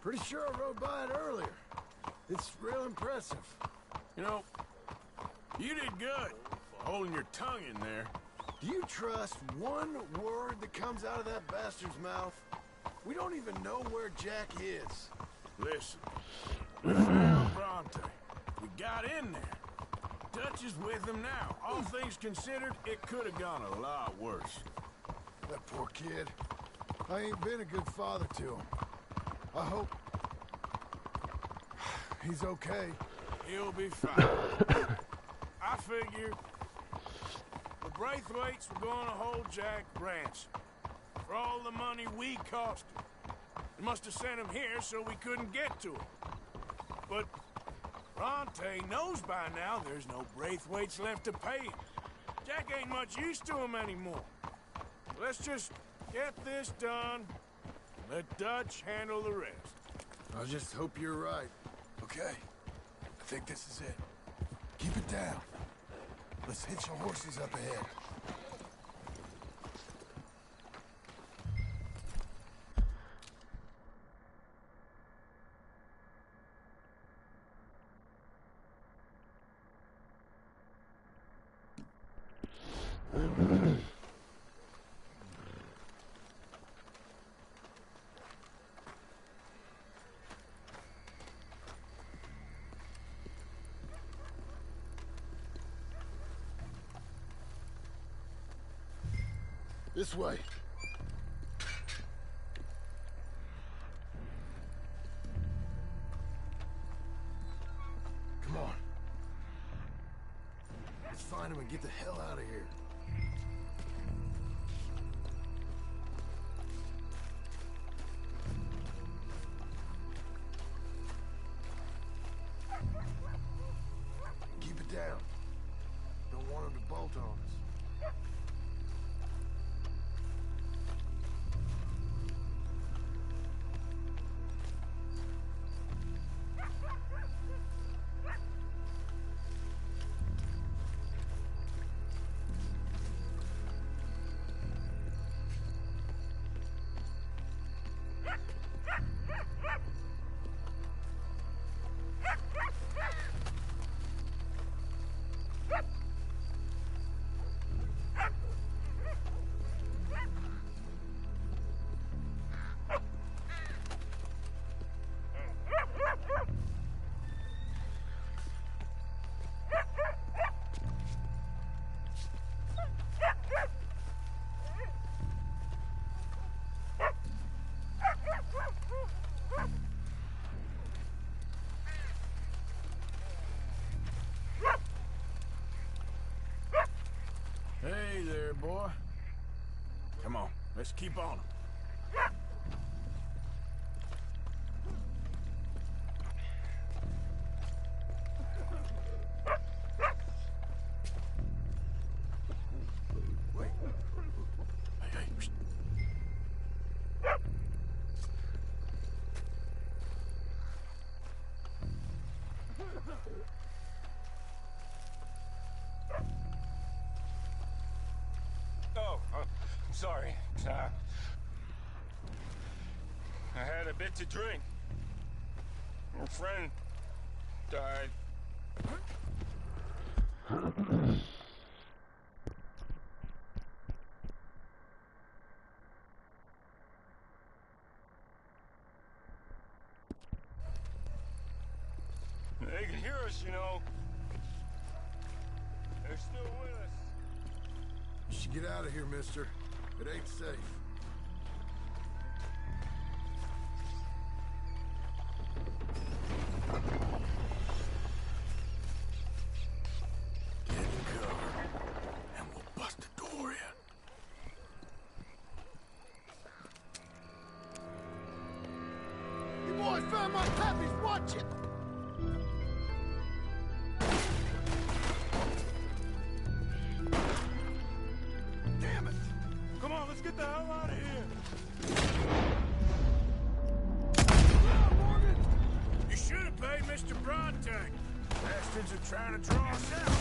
Pretty sure I rode by it earlier. It's real impressive. You know, you did good for holding your tongue in there. Do you trust one word that comes out of that bastard's mouth? We don't even know where Jack is. Listen, we found Bronte. We got in there. Dutch is with him now. All things considered, it could have gone a lot worse. That poor kid. I ain't been a good father to him. I hope he's okay. He'll be fine. I figure the Braithwaites were going to hold Jack ransom for all the money we cost him. They must have sent him here so we couldn't get to him. But Bronte knows by now there's no Braithwaites left to pay him. Jack ain't much use to him anymore. Let's just get this done. Let Dutch handle the rest. I just hope you're right. Okay. I think this is it. Keep it down. Let's hitch your horses up ahead. This way. Come on. Let's find him and get the hell out of here. Keep it down. Don't want him to bolt on us. Hey there, boy. Come on, let's keep on 'em. Wait. Hey, psst. Oh, I'm sorry. I had a bit to drink. Your friend died. They can hear us, you know. They're still with us. You should get out of here, mister. It ain't safe. Get in cover, and we'll bust the door in. You boys found my puppies, watch it! Damn it! Come on, let's get the hell out of here. You should have paid Mr. Bronte. Bastards are trying to draw us out.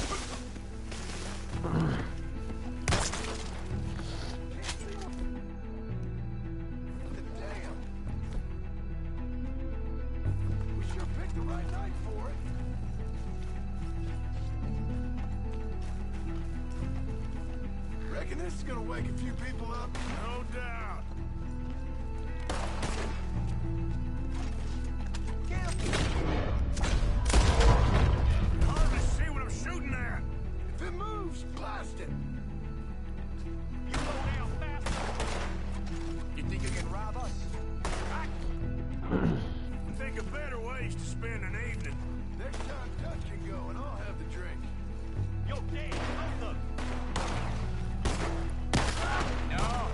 Damn! We sure picked the right night for it. Reckon this is gonna wake a few people up? No doubt. Hardly see what I'm shooting at. If it moves, blast it! You go down fast. You think you can rob us? Think of better ways to spend an evening. Next time Dutch can go and I'll have the drink. You're dead, both of them. No.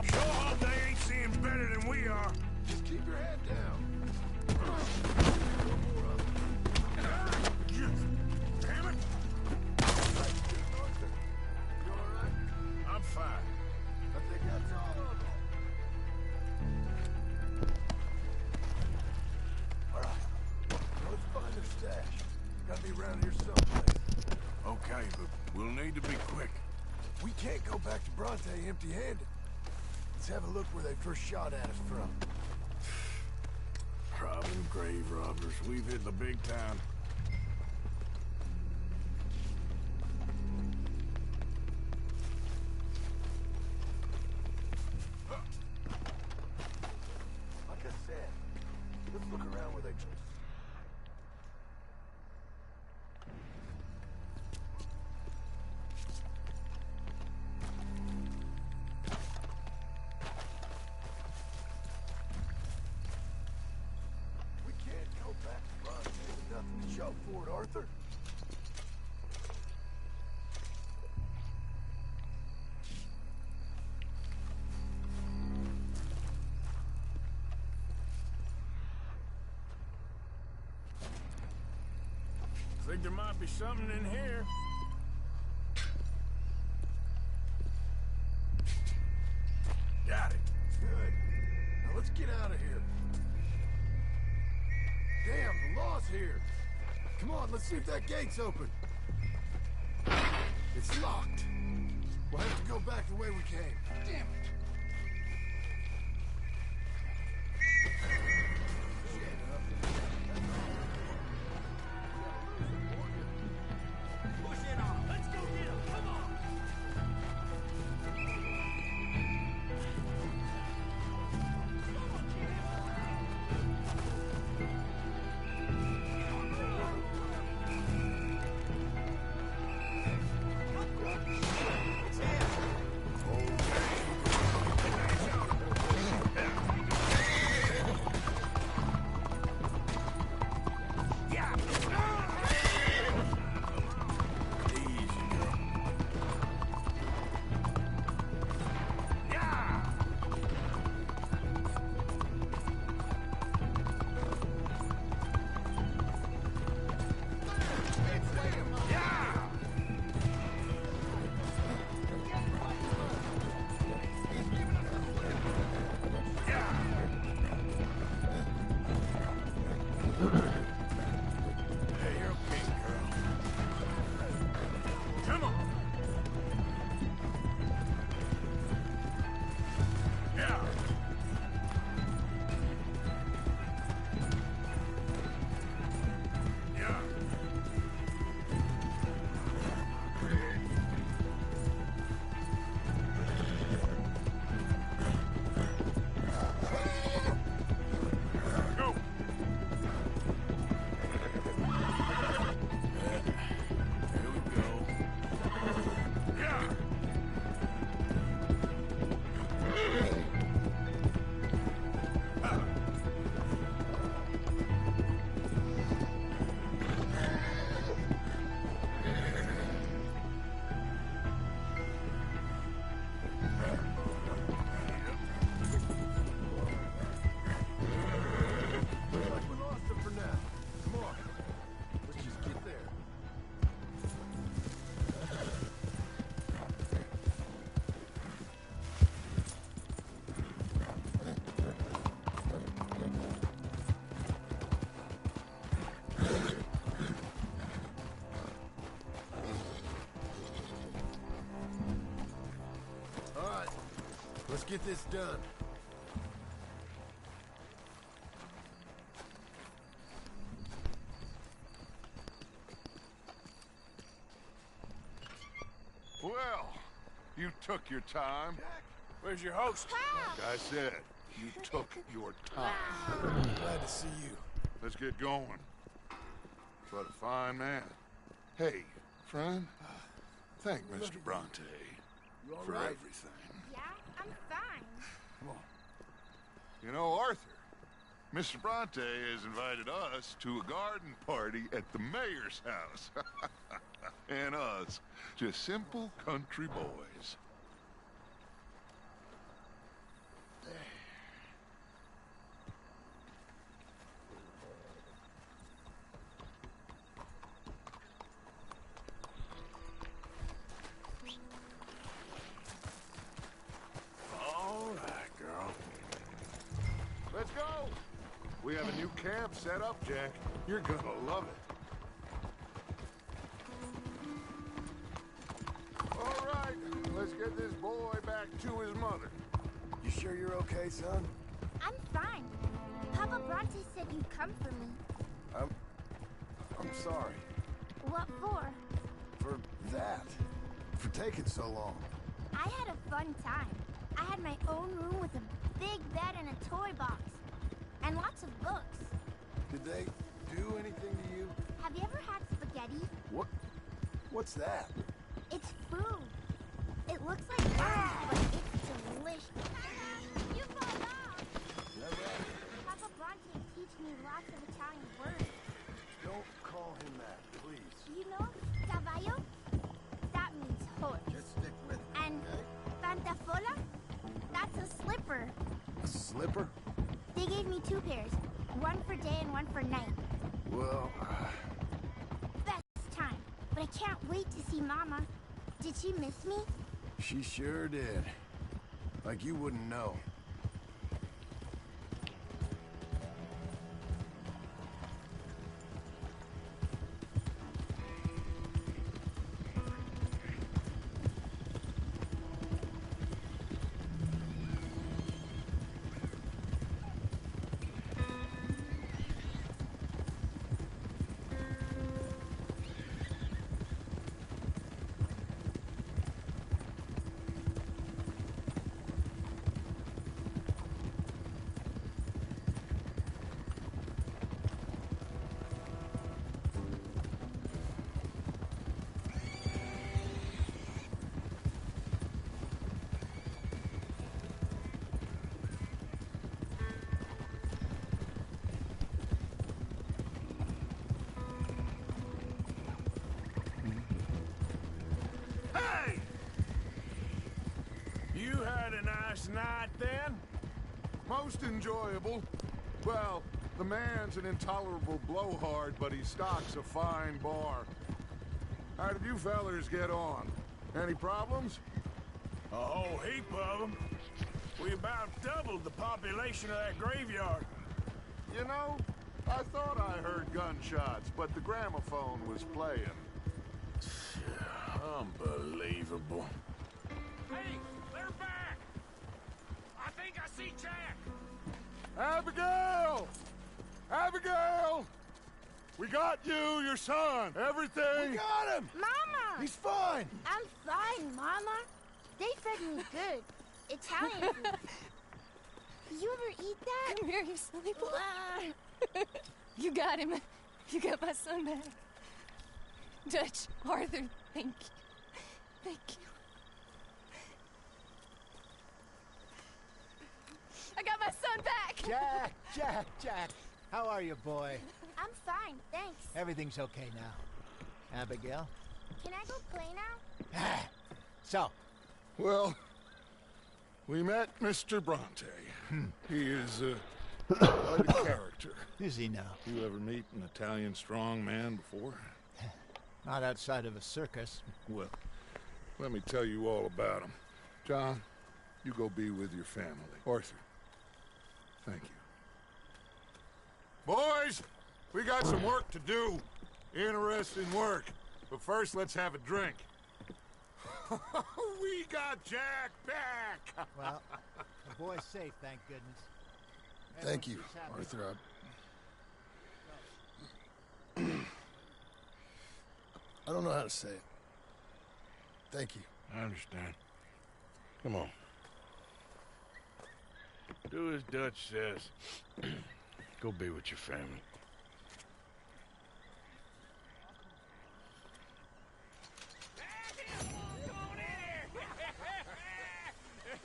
Sure hope they ain't seeing better than we are. Just keep your head down. Damn it. Arthur, you all right? I'm fine. I think that's all of them. All right. Now let's find their stash. Gotta be around here someplace. Okay, but we'll need to be quick. We can't go back to Bronte empty-handed. Let's have a look where they first shot at us from. Robbing grave robbers. We've hit the big time. Like I said, let's look around where they... We can't go back to Bronte with nothing to show for it, Arthur. Think there might be something in here. Got it. Good. Now let's get out of here. Damn, the law's here. Come on, let's see if that gate's open. It's locked. We'll have to go back the way we came. Damn it. Push in on him. Let's go get him. Come on. Okay. Let's get this done. Well, you took your time. Where's your host? Like I said, you took your time. Glad to see you. Let's get going. What a fine man. Hey, friend, thank Mr. Bronte for right? everything. Yeah, I'm fine. Come on. You know, Arthur, Mr. Bronte has invited us to a garden party at the mayor's house. And us, just simple country boys. All right, girl. Let's go! We have a new camp set up, Jack. You're gonna love it. All right, let's get this boy back to his mother. You sure you're okay, son? I'm fine. Papa Bronte said you'd come for me. I'm sorry. What for? For that. For taking so long. I had a fun time. I had my own room with a big bed and a toy box. And lots of books. Did they do anything to you? Have you ever had spaghetti? What's that? It's food. It looks like worms, but it's delicious. You fall off! Is that right? Papa Bronte teach me lots of Italian words. Don't call him that, please. You know, caballo? That means horse. Just stick with it. And pantafola? That's a slipper. A slipper? They gave me 2 pairs. One for day and one for night. Well, Best time. But I can't wait to see Mama. Did she miss me? she sure did. Like you wouldn't know. Hey! You had a nice night then? Most enjoyable. Well, the man's an intolerable blowhard, but he stocks a fine bar. How did you fellers get on? Any problems? A whole heap of them. We about doubled the population of that graveyard. You know, I thought I heard gunshots, but the gramophone was playing. Unbelievable. Hey, they're back! I think I see Jack! Abigail! Abigail! We got you, your son, everything! We got him! Mama! He's fine! I'm fine, Mama. They fed me good. Italian food. You ever eat that? Come here, you silly boy. You got him. You got my son back. Dutch, Arthur, thank you. Thank you. I got my son back! Jack. How are you, boy? I'm fine, thanks. Everything's okay now. Abigail? Can I go play now? So? Well, we met Mr. Bronte. He is quite a character. Is he now? You ever meet an Italian strong man before? Not outside of a circus. Well, let me tell you all about him. John, you go be with your family. Arthur, thank you. Boys, we got some work to do. Interesting work. But first, let's have a drink. We got Jack back! Well, the boy's safe, thank goodness. Thank you, Arthur. I don't know how to say it. Thank you. I understand. Come on. Do as Dutch says. Go be with your family.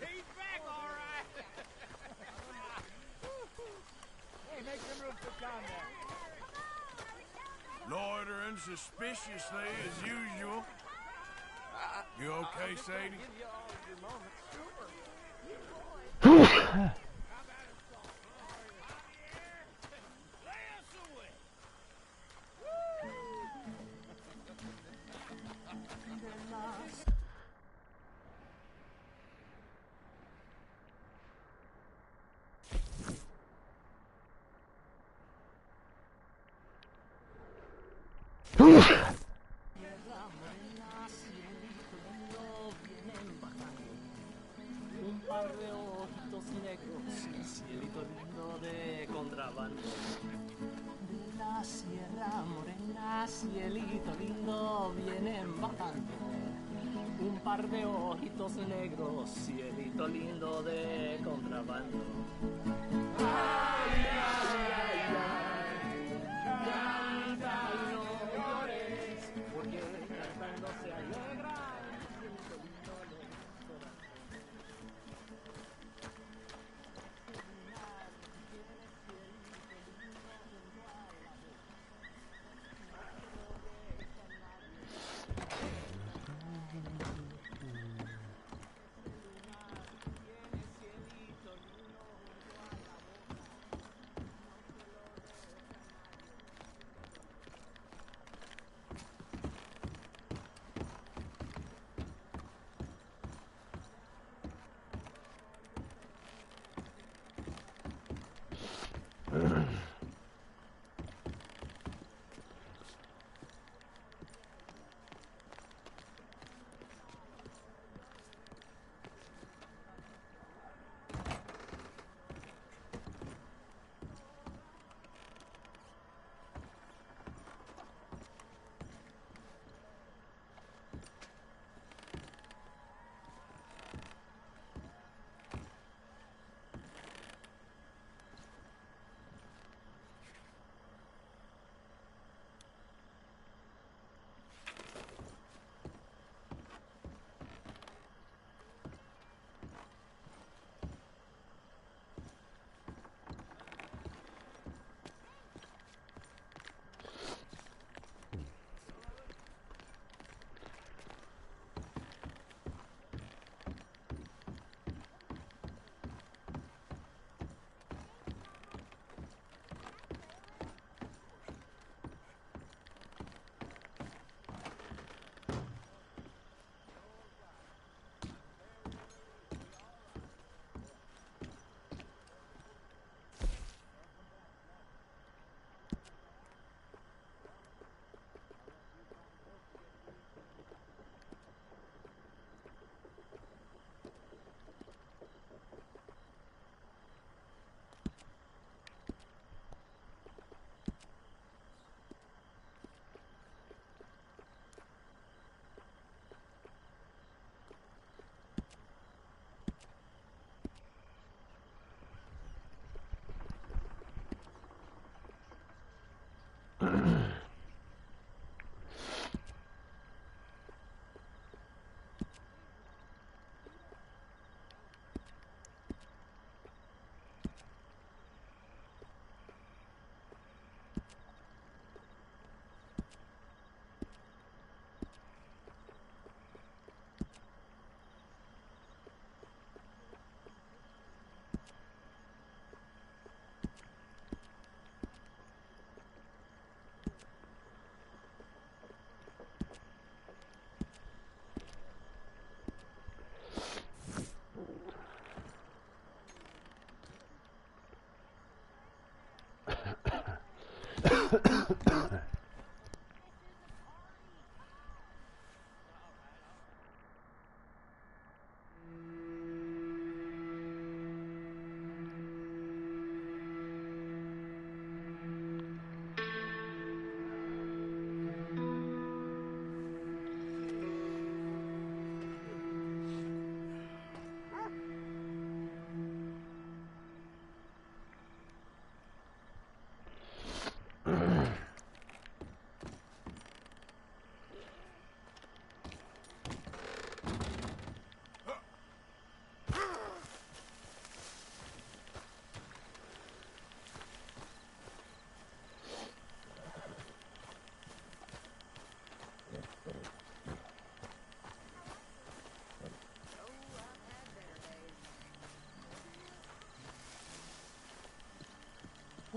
He's back, all right. Hey, make some room for John there. Loitering suspiciously as usual. You okay, Sadie? Un par de ojitos negros, cielito lindo de contrabando. De la sierra morena, cielito lindo, vienen bajando. Un par de ojitos negros, cielito lindo de contrabando. Ay, ay, ay, ay, canta y no llores, porque cantando se alegra. Cielito lindo de contrabando.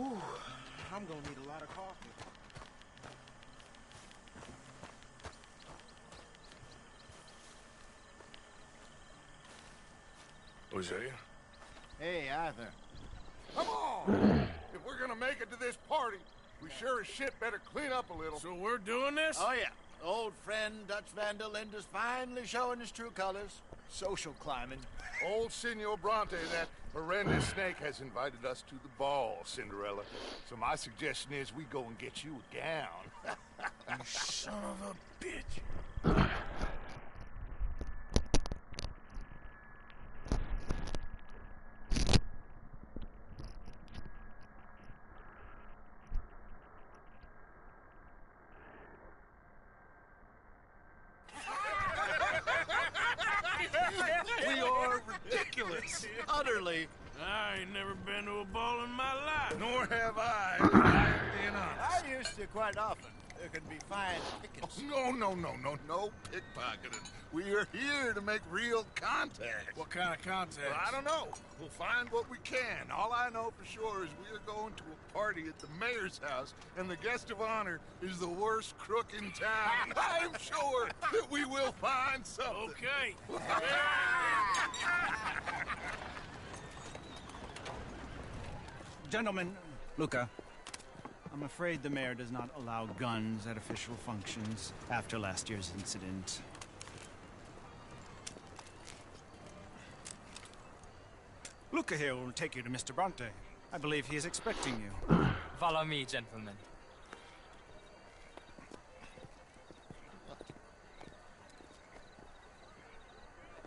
Whew, I'm gonna need a lot of coffee. Hosea? Hey, Arthur. Come on! If we're gonna make it to this party, we sure as shit better clean up a little. So we're doing this? Oh, yeah. Old friend Dutch Van der Linde's finally showing his true colors. Social climbing. Old Senor Bronte, that horrendous snake, has invited us to the ball, Cinderella. So my suggestion is we go and get you a gown. You son of a bitch. We are ridiculous. Utterly. I ain't never been to a ball in my life. Nor have I, if I'm being honest. I used to quite often. There can be fine pickets. No pickpocketing. We are here to make real contact. What kind of contact? Well, I don't know. We'll find what we can. All I know for sure is we are going to a party at the mayor's house, and the guest of honor is the worst crook in town. I'm sure that we will find something. Okay. Gentlemen, Luca, I'm afraid the mayor does not allow guns at official functions after last year's incident. Luca here will take you to Mr. Bronte. I believe he is expecting you. Follow me, gentlemen.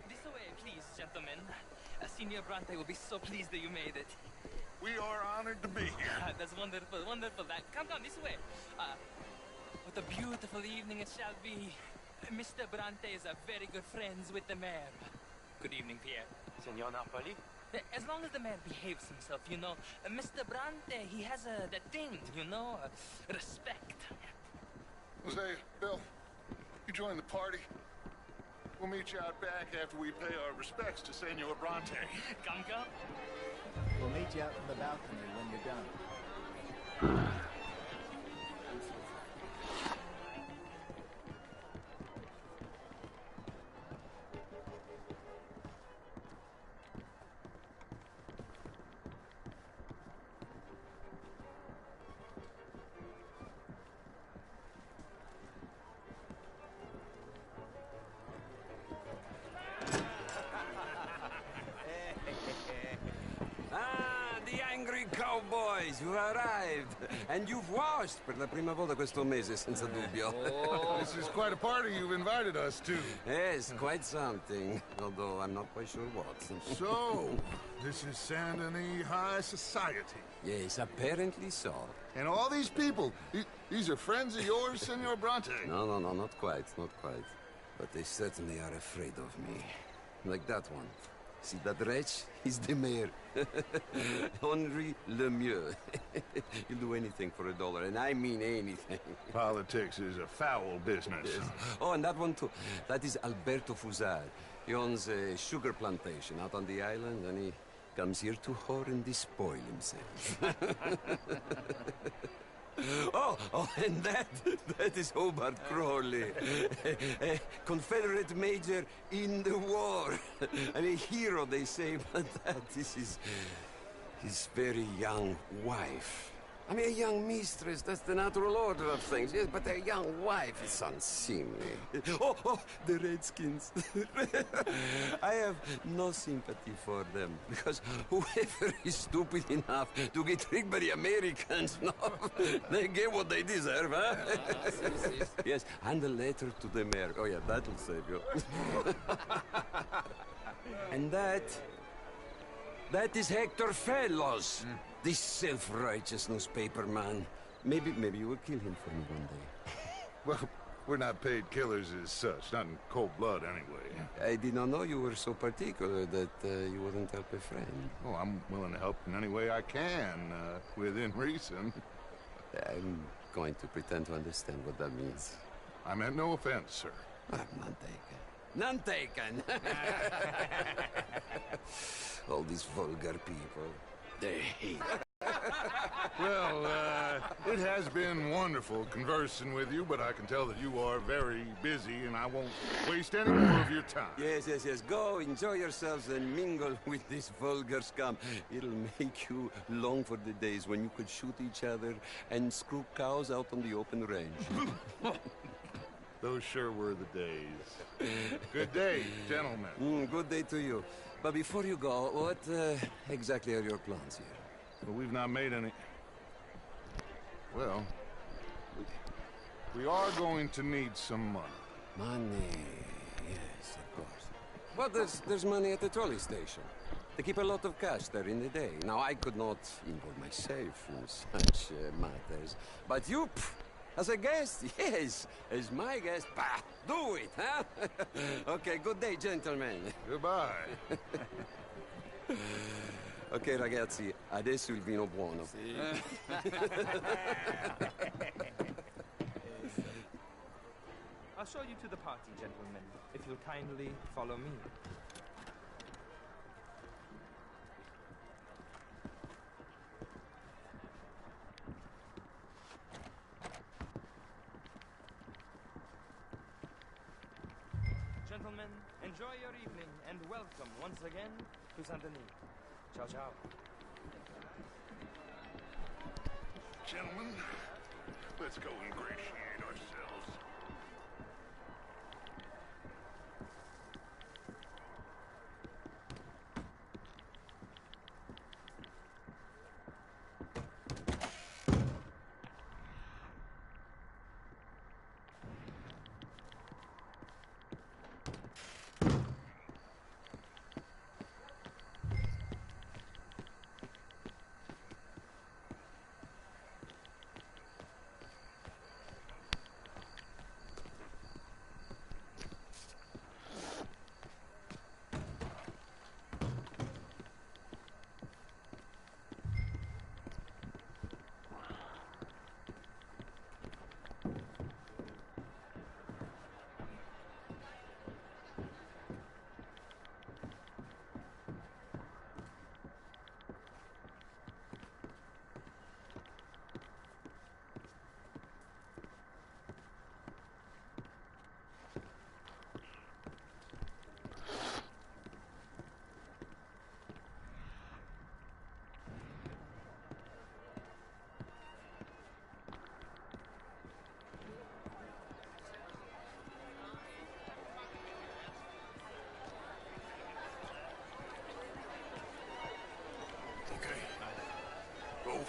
This way, please, gentlemen. Senior Bronte will be so pleased that you made it. We are honored to be here. That's wonderful, wonderful. Come this way. What a beautiful evening it shall be. Mr. Bronte is very good friends with the mayor. Good evening, Pierre. Senor Napoli? As long as the mayor behaves himself, you know. Mr. Bronte, he has that thing, you know, respect. Hosea, Bill, you join the party. We'll meet you out back after we pay our respects to Senor Bronte. Come. We'll meet you out on the balcony when you're done. Cowboys, you arrived. And you've washed per la prima volta questo mese, senza dubbio. Oh, this is quite a party you've invited us to. Yes, quite something. Although I'm not quite sure what. So, this is Saint Denis High Society. Yes, apparently so. And all these people, these are friends of yours, Senor Bronte? No, not quite. But they certainly are afraid of me. Like that one. See that wretch? He's the mayor. Henri Lemieux. He'll do anything for $1, and I mean anything. Politics is a foul business. Yes. Oh, and that one too. That is Alberto Fusar. He owns a sugar plantation out on the island, and he comes here to whore and despoil himself. Oh, and that is Hobart Crawley, a Confederate major in the war. I mean, a hero, they say, but that is his very young wife. I mean, a young mistress, that's the natural order of things, yes, but a young wife is unseemly. Oh, the Redskins. I have no sympathy for them, because whoever is stupid enough to get tricked by the Americans, no, they get what they deserve, huh? Yes, and a letter to the mayor. Oh, yeah, that'll save you. And that is Hector Fellows. This self-righteous newspaper man. Maybe you will kill him for me one day. Well, we're not paid killers as such, not in cold blood anyway. I did not know you were so particular that you wouldn't help a friend. Oh, I'm willing to help in any way I can, within reason. I'm going to pretend to understand what that means. I meant no offense, sir. None taken. None taken! All these vulgar people. They hate. Well, it has been wonderful conversing with you, but I can tell that you are very busy, and I won't waste any more of your time. Yes. Go, enjoy yourselves, and mingle with this vulgar scum. It'll make you long for the days when you could shoot each other and screw cows out on the open range. Those sure were the days. Good day, gentlemen. Good day to you. But before you go, what exactly are your plans here? Well, we've not made any... Well, we are going to need some money. Money, yes, of course. But there's money at the trolley station. They keep a lot of cash there in the day. Now, I could not involve myself in such matters. But you, as a guest, yes, as my guest, do it, huh? Okay, good day, gentlemen. Goodbye. Ok, ragazzi, adesso il vino buono. I'll show you to the party, gentlemen, if you'll kindly follow me. Gentlemen, enjoy your evening and welcome once again to Saint-Denis. Ciao, ciao. Gentlemen, let's go ingratiate ourselves.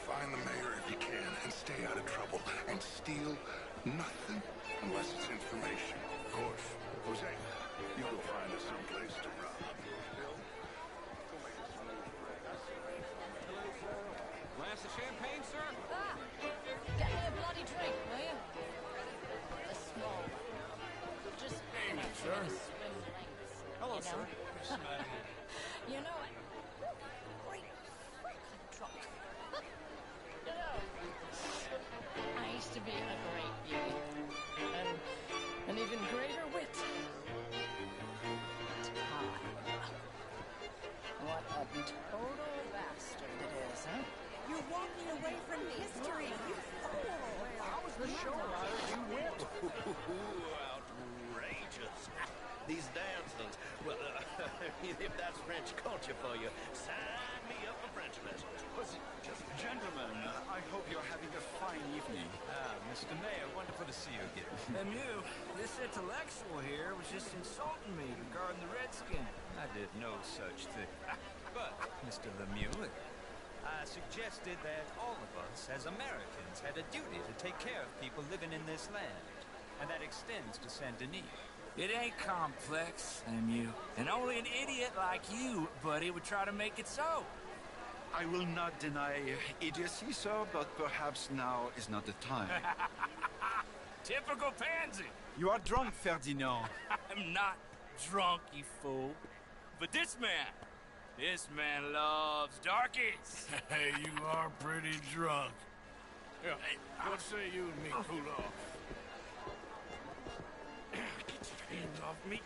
Find the mayor if you can and stay out of trouble and steal nothing unless it's information. Of course. Jose, you go find us someplace to rob. Bill, go make us some news. Glass of champagne, sir? Get me a bloody drink, will you? A small one. Just enough for me to swim lanes. Hello, you know? sir. You know it. Great. I'm drunk. You know, I used to be a great beauty. And an even greater wit. Time. What a total bastard it is, huh? You're walking away from history, you fool! How was the show, Ryder? You went. Outrageous. These dancers. Well, if that's French culture for you, sign me up for French lessons. Gentlemen, I hope you're having a fine evening. Mr. Mayor, wonderful to see you again. And you, this intellectual here was just insulting me regarding the Redskin. I did no such thing. But, Mr. Lemieux, I suggested that all of us, as Americans, had a duty to take care of people living in this land. And that extends to Saint-Denis. It ain't complex, Lemieux. And only an idiot like you, buddy, would try to make it so. I will not deny idiocy, sir, but perhaps now is not the time. Typical pansy. You are drunk, Ferdinand. I'm not drunk, you fool. But this man loves darkies. Hey, you are pretty drunk. Here, what say you and me cool off? Get your hands off me.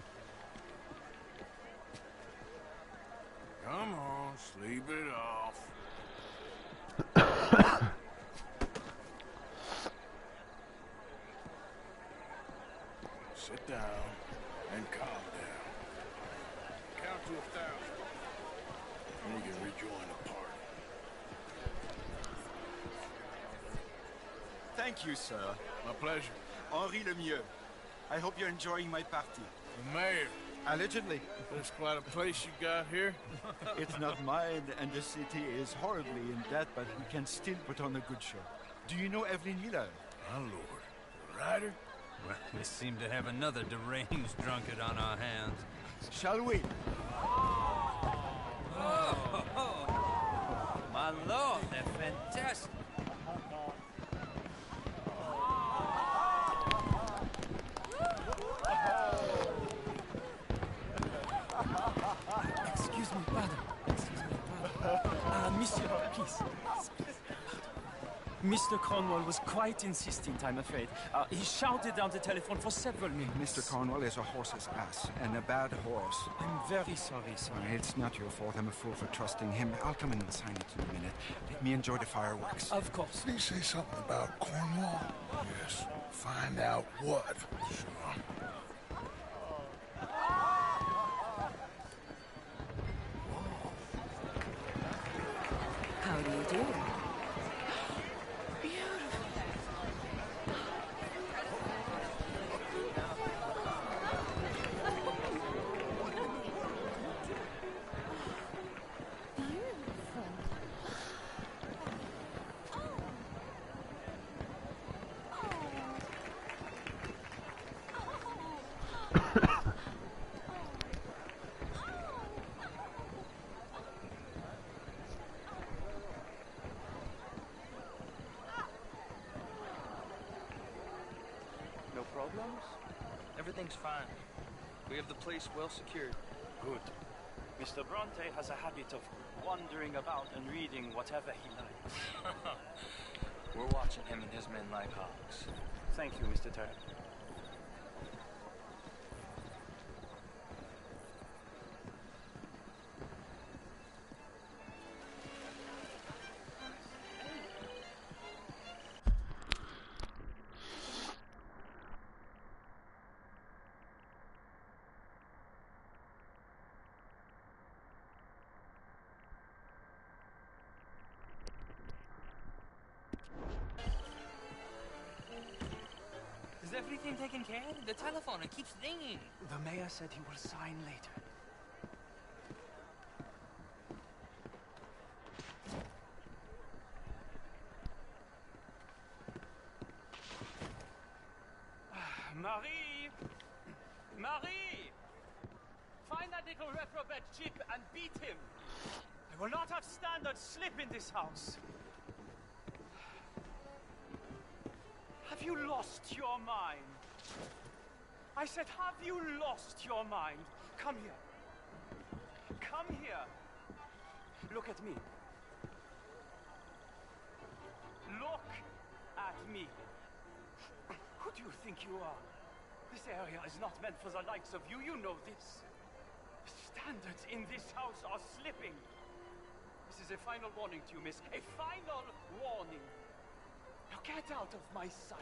Come on, sleep it off. to 1,000. And we can rejoin the party. Thank you, sir. My pleasure. Henri Lemieux. I hope you're enjoying my party. The mayor. Allegedly. That's quite a place you got here. It's not mine, and the city is horribly in debt, but we can still put on a good show. Do you know Evelyn Miller? My lord. The writer? Well, we seem to have another deranged drunkard on our hands. Shall we? Oh, my lord, they're fantastic. Excuse me, pardon. Monsieur, please. Mr. Cornwall was quite insistent, I'm afraid. He shouted down the telephone for several minutes. Mr. Cornwall is a horse's ass, and a bad horse. I'm very sorry, sir. It's not your fault. I'm a fool for trusting him. I'll come in and sign it in a minute. Let me enjoy the fireworks. Of course. Did he say something about Cornwall? Yes. Find out what. Sure. How do you do? No problems? Everything's fine. We have the place well secured. Good. Mr. Bronte has a habit of wandering about and reading whatever he likes. We're watching him and his men like hawks. Thank you, Mr. Turner. Is everything taken care of? The telephone, it keeps ringing. The mayor said he will sign later. Marie! Marie! Find that little reprobate chip and beat him. I will not have standard slip in this house. Have you lost your mind? I said, have you lost your mind? Come here. Come here. Look at me. Look at me. Who do you think you are? This area is not meant for the likes of you. You know this. Standards in this house are slipping. This is a final warning to you, miss. A final warning. Now get out of my sight.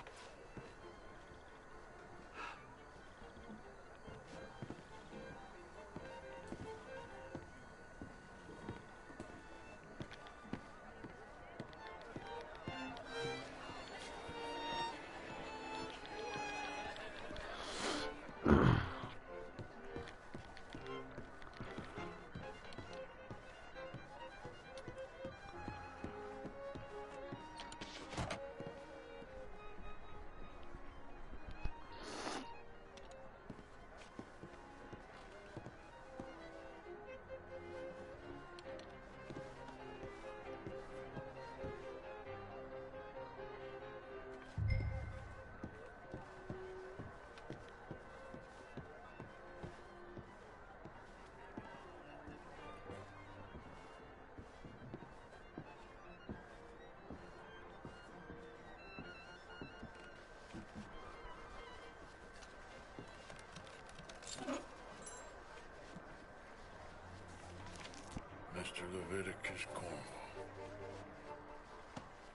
Mr. Leviticus Cornwall.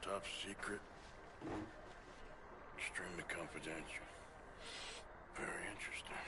Top secret. Extremely confidential. Very interesting.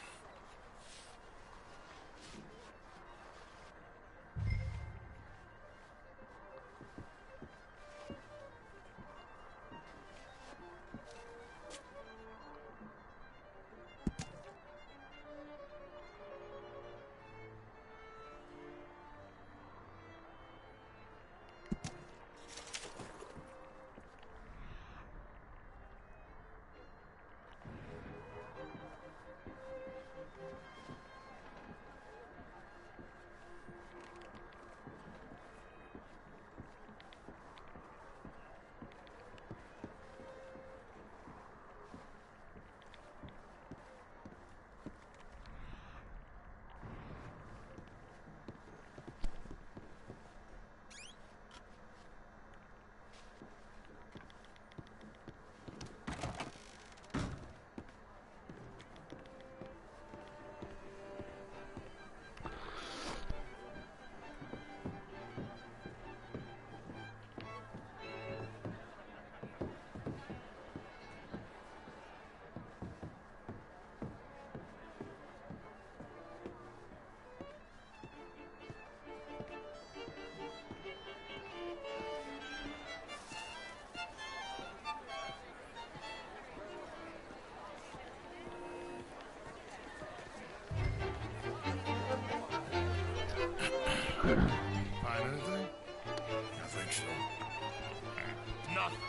Find anything? I think so. Nothing.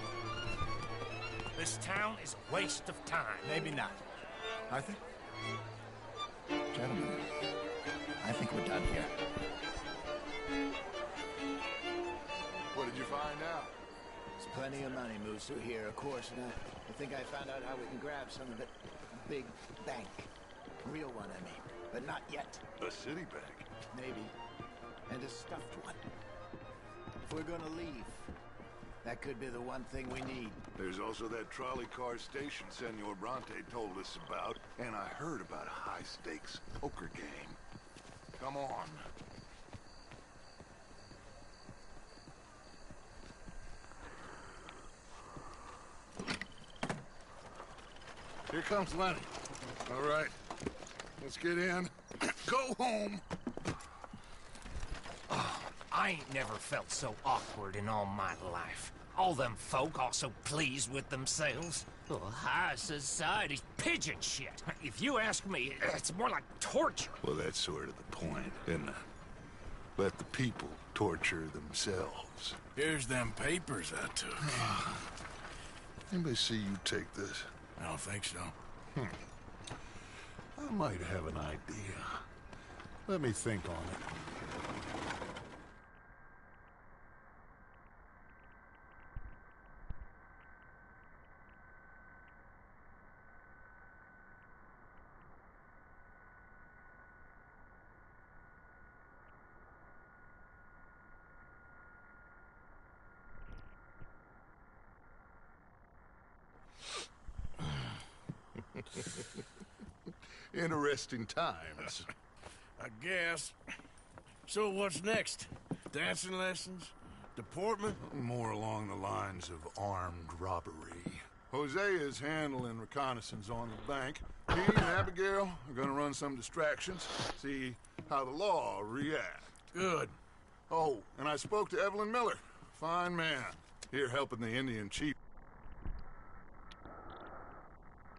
This town is a waste of time. Maybe not. Arthur? Gentlemen, I think we're done here. What did you find out? There's plenty of money moves through here, of course, and I think I found out how we can grab some of it. A big bank. A real one, I mean. But not yet. A city bank? Maybe. And a stuffed one. If we're gonna leave, that could be the one thing we need. There's also that trolley car station Senor Bronte told us about, and I heard about a high-stakes poker game. Come on. Here comes Lenny. All right, let's get in. Go home. Oh, I ain't never felt so awkward in all my life. All them folk all so pleased with themselves. Oh, high society's pigeon shit. If you ask me, it's more like torture. Well, that's sort of the point, isn't it? Let the people torture themselves. Here's them papers I took. Anybody see you take this? I don't think so. I might have an idea. Let me think on it. Interesting times. I guess. So what's next? Dancing lessons? Deportment? More along the lines of armed robbery. Hosea is handling reconnaissance on the bank. He and Abigail are gonna run some distractions, see how the law reacts. Good. Oh, and I spoke to Evelyn Miller. Fine man. Here helping the Indian chief.